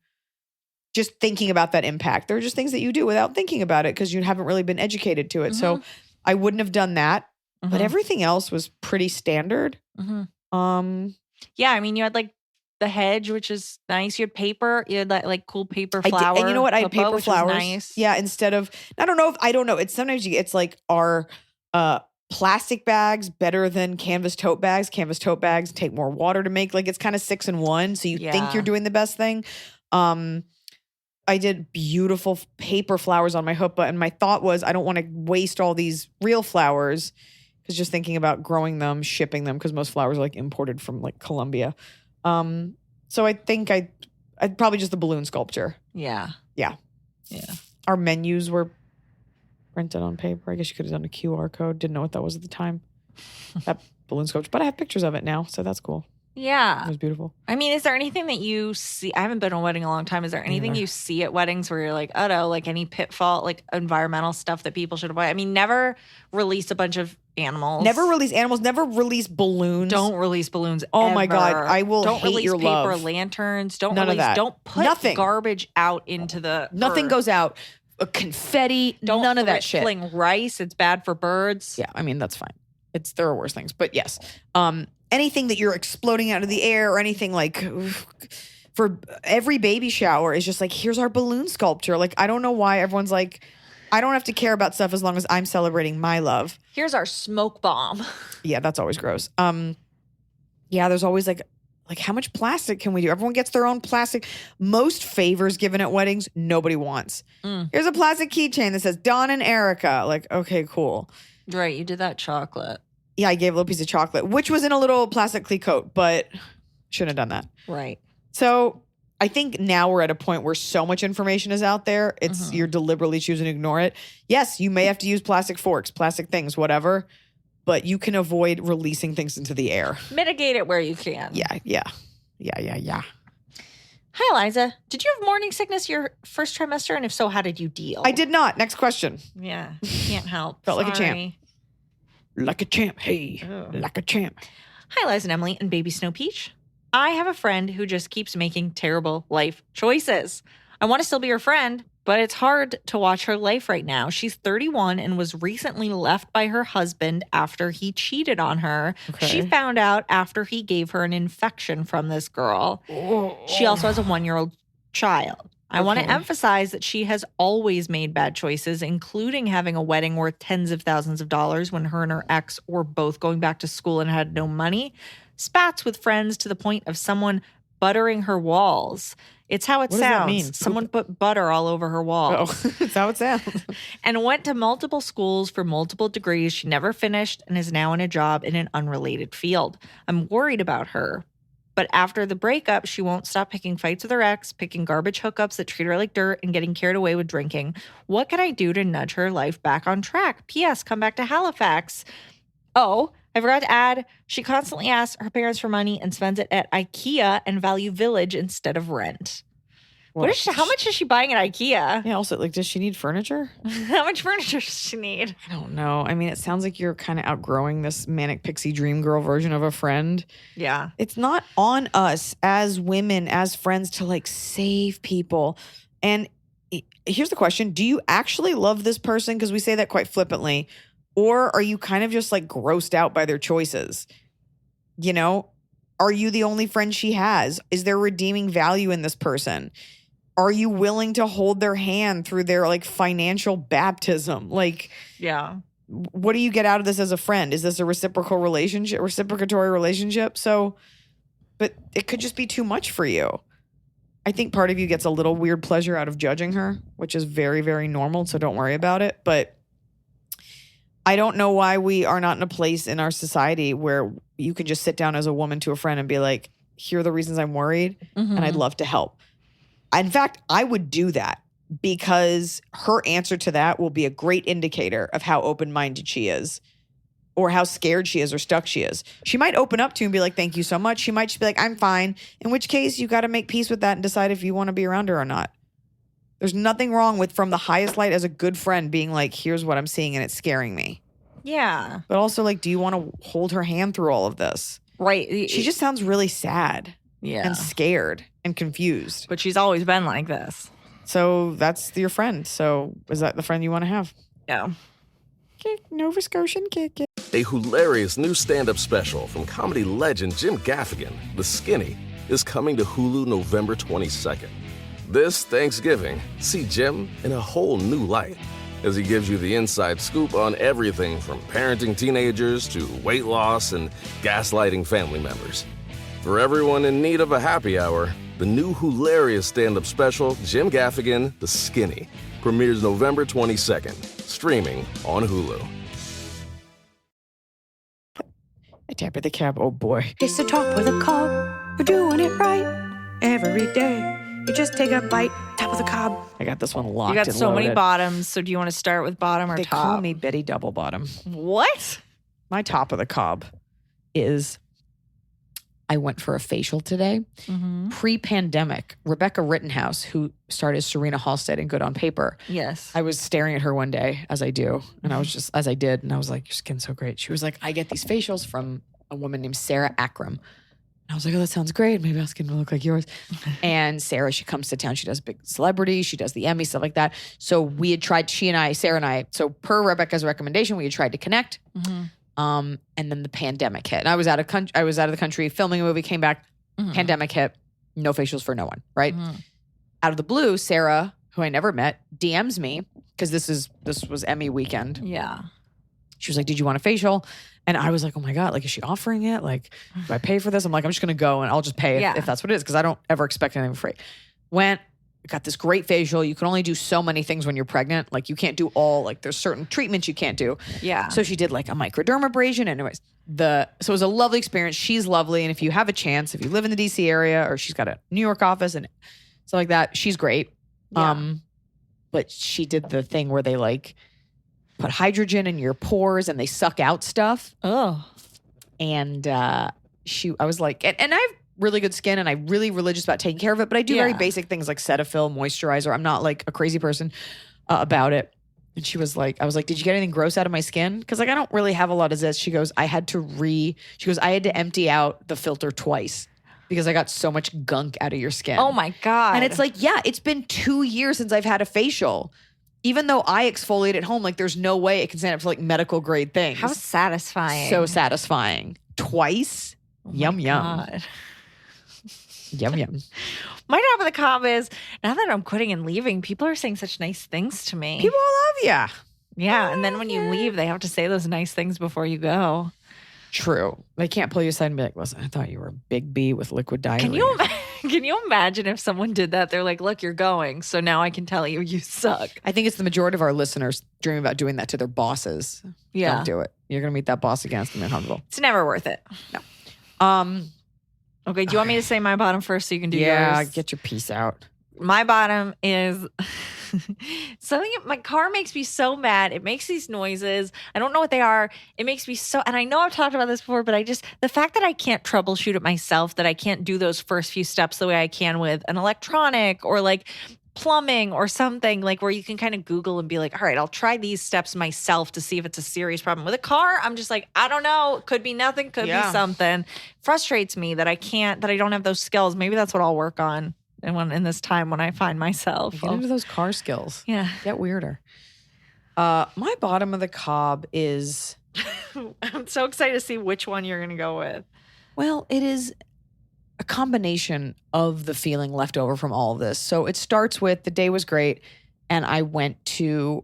just thinking about that impact. There are just things that you do without thinking about it because you haven't really been educated to it. So I wouldn't have done that. But everything else was pretty standard. Yeah, I mean, you had like the hedge, which is nice. You had paper. You had that like cool paper flower. And you know what? I had puppo, paper which was flowers. nice. Yeah, instead of, I don't know. It's sometimes it's like our plastic bags better than canvas tote bags. Canvas tote bags take more water to make. Like it's kind of 6 in 1. So you think you're doing the best thing. I did beautiful paper flowers on my huppah. And my thought was, I don't want to waste all these real flowers because just thinking about growing them, shipping them, because most flowers are like imported from like Colombia. So I think I'd probably just the balloon sculpture. Yeah. Our menus were printed on paper. I guess you could have done a QR code. Didn't know what that was at the time. That balloon sculpture. But I have pictures of it now, so that's cool. Yeah. It was beautiful. I mean, is there anything that you see? I haven't been to a wedding in a long time. Is there anything you see at weddings where you're like, oh no, like any pitfall, like environmental stuff that people should avoid? I mean, never release a bunch of animals. Never release animals. Never release balloons. Don't release balloons. Oh my God. ever. I will Don't hate release your paper love. lanterns. Don't None of release. that. Don't put Nothing. garbage out into the Nothing earth. goes out. Confetti. Don't none of that shit. Fling rice. It's bad for birds. Yeah, I mean that's fine. There are worse things, but yes. Anything that you're exploding out of the air or anything like for every baby shower is just like, here's our balloon sculpture. Like I don't know why everyone's like, I don't have to care about stuff as long as I'm celebrating my love. Here's our smoke bomb. Yeah, that's always gross. Yeah, there's always like how much plastic can we do? Everyone gets their own plastic. Most favors given at weddings, nobody wants. Here's a plastic keychain that says Dawn and Erica. Like, okay, cool. Right, you did that chocolate. Yeah, I gave a little piece of chocolate, which was in a little plastic coat, but shouldn't have done that. Right. So I think now we're at a point where so much information is out there. It's you're deliberately choosing to ignore it. Yes, you may have to use plastic forks, plastic things, whatever, but you can avoid releasing things into the air. Mitigate it where you can. Yeah. Hi, Iliza. Did you have morning sickness your first trimester? And if so, how did you deal? I did not. Next question. Yeah. Can't help. Felt like a champ. Sorry. Like a champ. Hey, like a champ. Hi, Liza and Emily and baby Snow Peach. I have a friend who just keeps making terrible life choices. I want to still be her friend, but it's hard to watch her life right now. She's 31 and was recently left by her husband after he cheated on her. Okay. She found out after he gave her an infection from this girl. She also has a 1-year-old child. I want to emphasize that she has always made bad choices, including having a wedding worth tens of thousands of dollars when her and her ex were both going back to school and had no money. Spats with friends to the point of someone buttering her walls. It's how it What does that sounds. mean? Someone put butter all over her walls. Oh, that's how it sounds. And went to multiple schools for multiple degrees. She never finished and is now in a job in an unrelated field. I'm worried about her. But after the breakup, she won't stop picking fights with her ex, picking garbage hookups that treat her like dirt, and getting carried away with drinking. What can I do to nudge her life back on track? P.S. Come back to Halifax. Oh, I forgot to add, she constantly asks her parents for money and spends it at IKEA and Value Village instead of rent. How much is she buying at IKEA? Yeah, also, like, does she need furniture? How much furniture does she need? I don't know. I mean, it sounds like you're kind of outgrowing this manic pixie dream girl version of a friend. Yeah. It's not on us as women, as friends, to like save people. And here's the question. Do you actually love this person? Because we say that quite flippantly. Or are you kind of just like grossed out by their choices? You know, are you the only friend she has? Is there redeeming value in this person? Are you willing to hold their hand through their like financial baptism? Like, Yeah. what do you get out of this as a friend? Is this a reciprocatory relationship? So, but it could just be too much for you. I think part of you gets a little weird pleasure out of judging her, which is very, very normal. So don't worry about it. But I don't know why we are not in a place in our society where you can just sit down as a woman to a friend and be like, here are the reasons I'm worried and I'd love to help. In fact, I would do that because her answer to that will be a great indicator of how open-minded she is or how scared she is or stuck she is. She might open up to you and be like, thank you so much. She might just be like, I'm fine. In which case, you got to make peace with that and decide if you want to be around her or not. There's nothing wrong with, from the highest light as a good friend, being like, here's what I'm seeing and it's scaring me. Yeah. But also, like, do you want to hold her hand through all of this? Right. She just sounds really sad and scared and confused. But she's always been like this. So that's your friend. So is that the friend you want to have? Yeah. Nova Scotian kick it. A hilarious new stand-up special from comedy legend Jim Gaffigan, The Skinny, is coming to Hulu November 22nd. This Thanksgiving, see Jim in a whole new light as he gives you the inside scoop on everything from parenting teenagers to weight loss and gaslighting family members. For everyone in need of a happy hour, the new hilarious stand-up special, Jim Gaffigan, The Skinny, premieres November 22nd, streaming on Hulu. I tap at the cab. Oh boy. It's the top of the cob. We're doing it right every day. You just take a bite, top of the cob. I got this one locked. You got and so many loaded. bottoms. So do you want to start with bottom or They top? call me Betty Double Bottom. What? My top of the cob is I went for a facial today. Pre-pandemic, Rebecca Rittenhouse, who started Serena Halstead in Good on Paper. Yes. I was staring at her one day, as I do, and I was just, as I did, and I was like, your skin's so great. She was like, I get these facials from a woman named Sarah Akram. And I was like, oh, that sounds great. Maybe our skin will look like yours. And Sarah, she comes to town. She does big celebrities. She does the Emmy, stuff like that. So we had tried, Sarah and I, so per Rebecca's recommendation, we had tried to connect. And then the pandemic hit. And I was out of the country filming a movie, came back, pandemic hit, no facials for no one, right? Out of the blue, Sarah, who I never met, DMs me because this was Emmy weekend. Yeah. She was like, did you want a facial? And I was like, oh my God, like, is she offering it? Like, do I pay for this? I'm like, I'm just going to go and I'll just pay if that's what it is. Cause I don't ever expect anything for free. Went, got this great facial. You can only do so many things when you're pregnant. Like you can't do all, like there's certain treatments you can't do. Yeah. So she did like a microdermabrasion. Anyways, so it was a lovely experience. She's lovely. And if you have a chance, if you live in the DC area or she's got a New York office and stuff like that, she's great. Yeah. But she did the thing where they like put hydrogen in your pores and they suck out stuff. Oh. And I was like, and I have really good skin and I'm really religious about taking care of it, but I do very basic things like Cetaphil, moisturizer. I'm not like a crazy person about it. And she was like, I was like, did you get anything gross out of my skin? Because like I don't really have a lot of zits. She goes, I had to empty out the filter twice because I got so much gunk out of your skin. Oh my God. And it's like, yeah, it's been 2 years since I've had a facial. Even though I exfoliate at home, like there's no way it can stand up for like medical grade things. how satisfying. So satisfying. Twice. Yum, yum. God. Yum, yum. My top of the cob is now that I'm quitting and leaving, people are saying such nice things to me. People love ya. Yeah. And then when you leave, they have to say those nice things before you go. True. They can't pull you aside and be like, listen, I thought you were a big B with liquid diarrhea. Can you imagine if someone did that? They're like, look, you're going. So now I can tell you, you suck. I think it's the majority of our listeners dream about doing that to their bosses. Yeah. Don't do it. You're going to meet that boss again. It's going to be uncomfortable. It's never worth it. Okay. Do you want me to say my bottom first so you can do yours? Get your piece out. My bottom is something. My car makes me so mad. It makes these noises. I don't know what they are. It makes me so, and I know I've talked about this before, but the fact that I can't troubleshoot it myself, that I can't do those first few steps the way I can with an electronic or like plumbing or something, like where you can kind of Google and be like, all right, I'll try these steps myself to see if it's a serious problem. With a car, I'm just like, I don't know. Could be nothing. Could be something. Frustrates me that I don't have those skills. Maybe that's what I'll work on. And in this time when I find myself. Get into those car skills. Yeah. Get weirder. My bottom of the cob is... I'm so excited to see which one you're going to go with. Well, it is a combination of the feeling left over from all of this. So it starts with the day was great. And I went to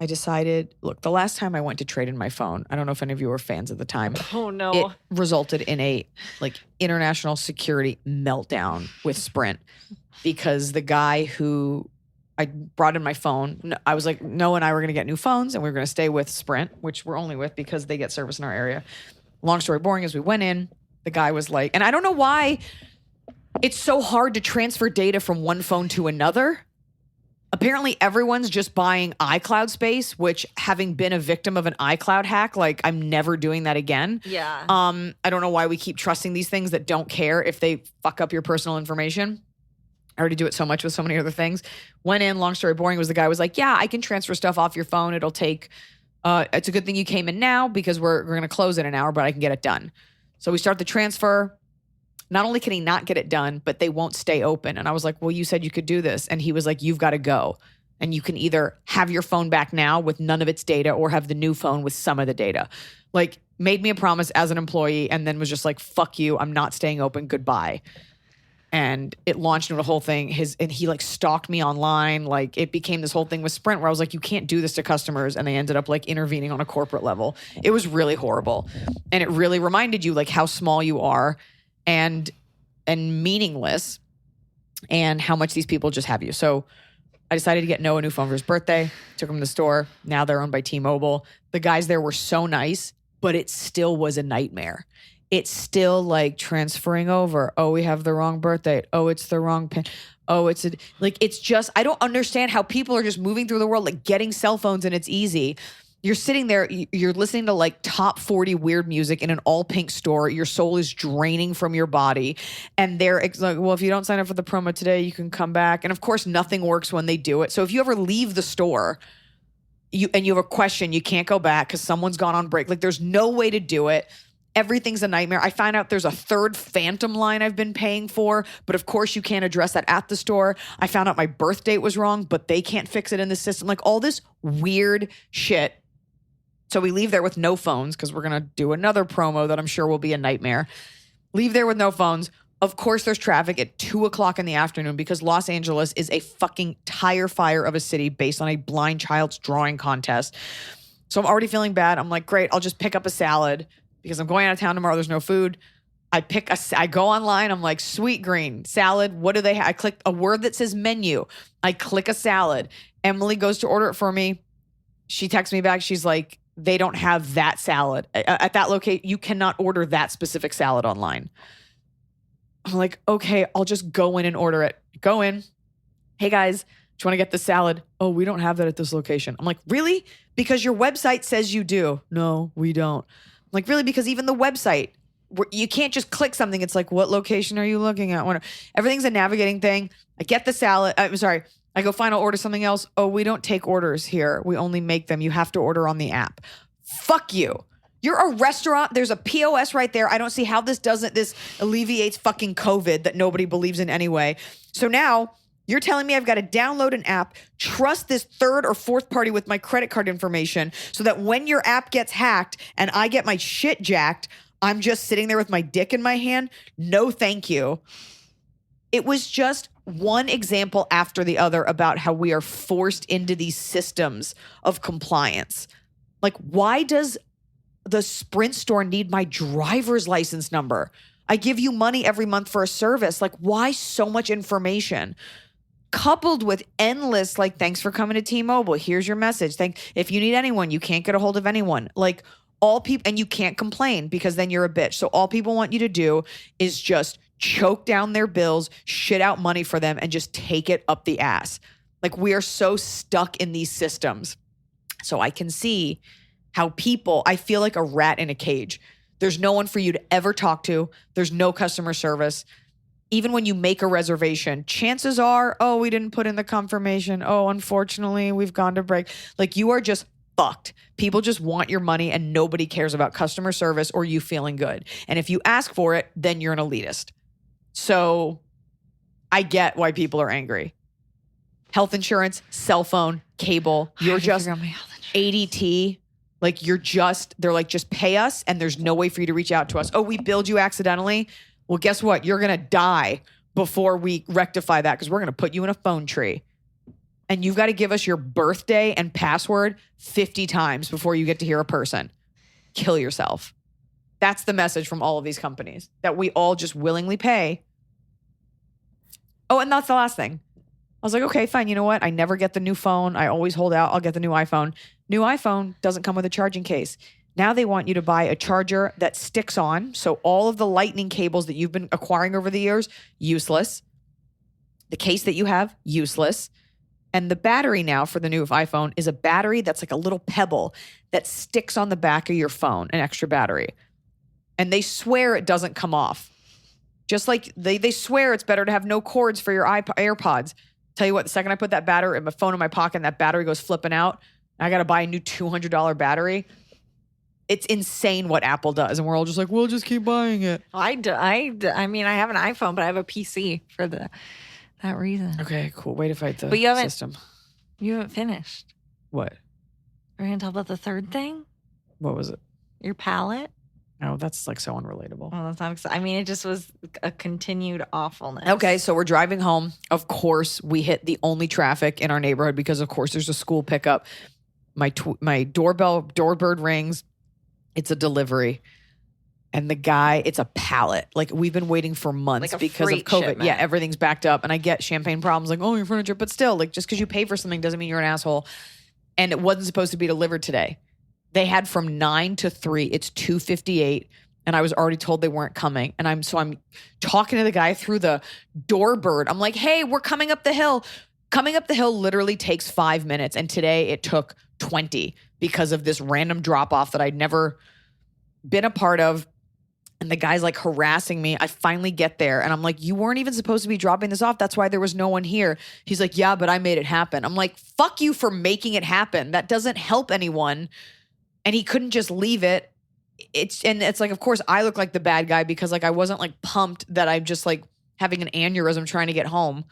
I decided, look, the last time I went to trade in my phone, I don't know if any of you were fans at the time. Oh, no. It resulted in a international security meltdown with Sprint because the guy who I brought in my phone, I was like, Noah and I were going to get new phones and we were going to stay with Sprint, which we're only with because they get service in our area. Long story boring, as we went in, the guy was like, and I don't know why it's so hard to transfer data from one phone to another. Apparently everyone's just buying iCloud space, which having been a victim of an iCloud hack, I'm never doing that again. Yeah. I don't know why we keep trusting these things that don't care if they fuck up your personal information. I already do it so much with so many other things. Went in, long story boring, was the guy was like, yeah, I can transfer stuff off your phone. It'll take, it's a good thing you came in now because we're going to close in an hour, but I can get it done. So we start the transfer. Not only can he not get it done, but they won't stay open. And I was like, well, you said you could do this. And he was like, you've got to go. And you can either have your phone back now with none of its data or have the new phone with some of the data. Made me a promise as an employee and then was just like, fuck you. I'm not staying open. Goodbye. And it launched into a whole thing. And he stalked me online. It became this whole thing with Sprint where I was like, you can't do this to customers. And they ended up intervening on a corporate level. It was really horrible. And it really reminded you how small you are and meaningless and how much these people just have you. So I decided to get Noah a new phone for his birthday, took him to the store. Now they're owned by T-Mobile. The guys there were so nice, but it still was a nightmare. It's still transferring over. Oh, we have the wrong birthday. Oh, it's the wrong pin. Oh, it's just, I don't understand how people are just moving through the world, getting cell phones and it's easy. You're sitting there, you're listening to top 40 weird music in an all pink store. Your soul is draining from your body. And they're like, well, if you don't sign up for the promo today, you can come back. And of course, nothing works when they do it. So if you ever leave the store you have a question, you can't go back because someone's gone on break. There's no way to do it. Everything's a nightmare. I find out there's a third phantom line I've been paying for, but of course you can't address that at the store. I found out my birth date was wrong, but they can't fix it in the system. All this weird shit. So we leave there with no phones because we're going to do another promo that I'm sure will be a nightmare. Leave there with no phones. Of course, there's traffic at 2:00 in the afternoon because Los Angeles is a fucking tire fire of a city based on a blind child's drawing contest. So I'm already feeling bad. I'm like, great, I'll just pick up a salad because I'm going out of town tomorrow. There's no food. I go online. I'm like, sweet green salad. What do they have? I click a word that says menu. I click a salad. Emily goes to order it for me. She texts me back. She's like, they don't have that salad at that location. You cannot order that specific salad online. I'm like, okay, I'll just go in and order it. Go in. Hey guys, do you want to get the salad? Oh, we don't have that at this location. I'm like, really? Because your website says you do. No, we don't. I'm like, really? Because even the website, you can't just click something. It's like, what location are you looking at? Everything's a navigating thing. I get the salad. I'm sorry. I go, fine, I'll order something else. Oh, we don't take orders here. We only make them. You have to order on the app. Fuck you. You're a restaurant. There's a POS right there. I don't see how this alleviates fucking COVID that nobody believes in anyway. So now you're telling me I've got to download an app, trust this third or fourth party with my credit card information so that when your app gets hacked and I get my shit jacked, I'm just sitting there with my dick in my hand? No, thank you. It was just one example after the other about how we are forced into these systems of compliance. Why does the Sprint store need my driver's license number? I give you money every month for a service. Why so much information? Coupled with endless, thanks for coming to T-Mobile. Here's your message. If you need anyone, you can't get a hold of anyone. All people, and you can't complain because then you're a bitch. So all people want you to do is just choke down their bills, shit out money for them, and just take it up the ass. We are so stuck in these systems. So I can see how I feel like a rat in a cage. There's no one for you to ever talk to. There's no customer service. Even when you make a reservation, chances are, oh, we didn't put in the confirmation. Oh, unfortunately, we've gone to break. You are just fucked. People just want your money and nobody cares about customer service or you feeling good. And if you ask for it, then you're an elitist. So I get why people are angry. Health insurance, cell phone, cable, you're just ADT. They're like, just pay us and there's no way for you to reach out to us. Oh, we billed you accidentally. Well, guess what? You're going to die before we rectify that because we're going to put you in a phone tree. and you've got to give us your birthday and password 50 times before you get to hear a person. Kill yourself. That's the message from all of these companies that we all just willingly pay. Oh, and that's the last thing. I was like, okay, fine. You know what? I never get the new phone. I always hold out. I'll get the new iPhone. New iPhone doesn't come with a charging case. Now they want you to buy a charger that sticks on. So all of the lightning cables that you've been acquiring over the years, useless. The case that you have, useless. And the battery now for the new iPhone is a battery that's like a little pebble that sticks on the back of your phone, an extra battery. And they swear it doesn't come off. Just like they swear it's better to have no cords for your AirPods. Tell you what, the second I put that battery in my phone in my pocket and that battery goes flipping out, I got to buy a new $200 battery. It's insane what Apple does. And we're all just like, we'll just keep buying it. I mean, I have an iPhone, but I have a PC for that reason. Okay, cool. Way to fight the system. You haven't finished. What? We're going to talk about the third thing? What was it? Your palate? Oh, that's like so unrelatable. Well, that's not exciting. I mean, it just was a continued awfulness. Okay, so we're driving home. Of course, we hit the only traffic in our neighborhood because, of course, there's a school pickup. My doorbird rings. It's a delivery. And the guy, it's a pallet. Like, we've been waiting for months Like a because of freight COVID. shipment. Yeah, everything's backed up. And I get champagne problems like, oh, your furniture. But still, like, just because you pay for something doesn't mean you're an asshole. And it wasn't supposed to be delivered today. They had from 9 to 3. It's 2:58. And I was already told they weren't coming. And I'm talking to the guy through the doorbird. I'm like, hey, we're coming up the hill. Coming up the hill literally takes 5 minutes. And today it took 20 because of this random drop off that I'd never been a part of. And the guy's like harassing me. I finally get there and I'm like, you weren't even supposed to be dropping this off. That's why there was no one here. He's like, yeah, but I made it happen. I'm like, fuck you for making it happen. That doesn't help anyone. And he couldn't just leave it. It's like, of course, I look like the bad guy because like I wasn't like pumped that I'm just like having an aneurysm trying to get home.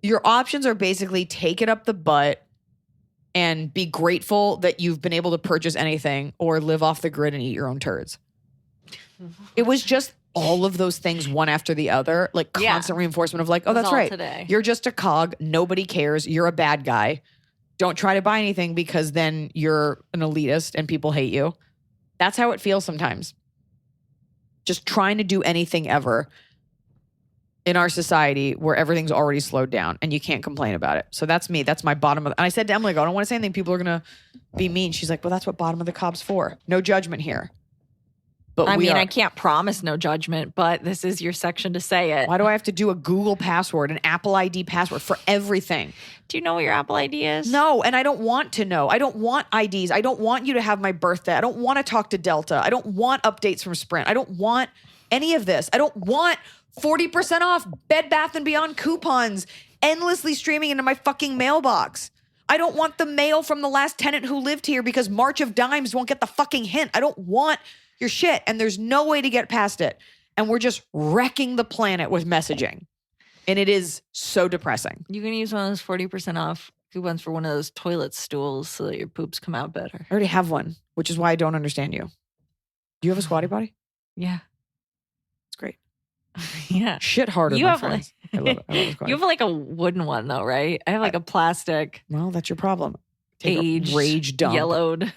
Your options are basically take it up the butt and be grateful that you've been able to purchase anything or live off the grid and eat your own turds. It was just all of those things one after the other, like constant reinforcement of like, oh, that's right. Today. You're just a cog. Nobody cares. You're a bad guy. Don't try to buy anything because then you're an elitist and people hate you. That's how it feels sometimes. Just trying to do anything ever in our society where everything's already slowed down and you can't complain about it. So that's me. That's my bottom of and I said to Emily, I don't want to say anything. People are going to be mean. She's like, well, that's what bottom of the cob's for. No judgment here. But I can't promise no judgment, but this is your section to say it. Why do I have to do a Google password, an Apple ID password for everything? Do you know what your Apple ID is? No, and I don't want to know. I don't want IDs. I don't want you to have my birthday. I don't want to talk to Delta. I don't want updates from Sprint. I don't want any of this. I don't want 40% off Bed Bath & Beyond coupons endlessly streaming into my fucking mailbox. I don't want the mail from the last tenant who lived here because March of Dimes won't get the fucking hint. I don't want your shit, and there's no way to get past it. And we're just wrecking the planet with messaging. And it is so depressing. You can use one of those 40% off coupons for one of those toilet stools so that your poops come out better. I already have one, which is why I don't understand you. Do you have a squatty potty? Yeah. It's great. Yeah. Shit harder, You my have friends. I love it. I love a squatty. You have like a wooden one though, right? I have like a plastic. Well, that's your problem. Take a Aged, rage dump. yellowed.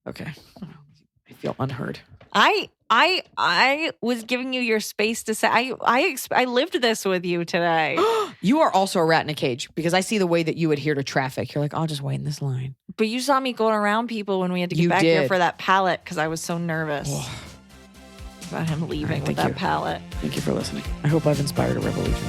Okay. I feel unheard. I was giving you your space to say. I lived this with you today. You are also a rat in a cage because I see the way that you adhere to traffic. You're like, I'll just wait in this line. But you saw me going around people when we had to get You back here did. for that pallet because I was so nervous about him leaving with thank that you. pallet. Thank you for listening. I hope I've inspired a revolution.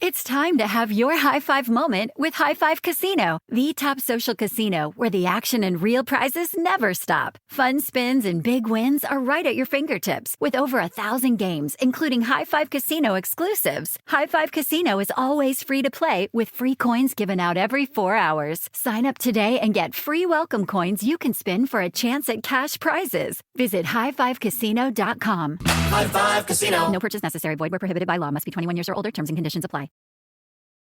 It's time to have your high five moment with High Five Casino, the top social casino where the action and real prizes never stop. Fun spins and big wins are right at your fingertips with over 1,000 games, including High Five Casino exclusives. High Five Casino is always free to play with free coins given out every 4 hours. Sign up today and get free welcome coins you can spin for a chance at cash prizes. Visit highfivecasino.com. High Five Casino. No purchase necessary. Void where prohibited by law. Must be 21 years or older. Terms and conditions apply.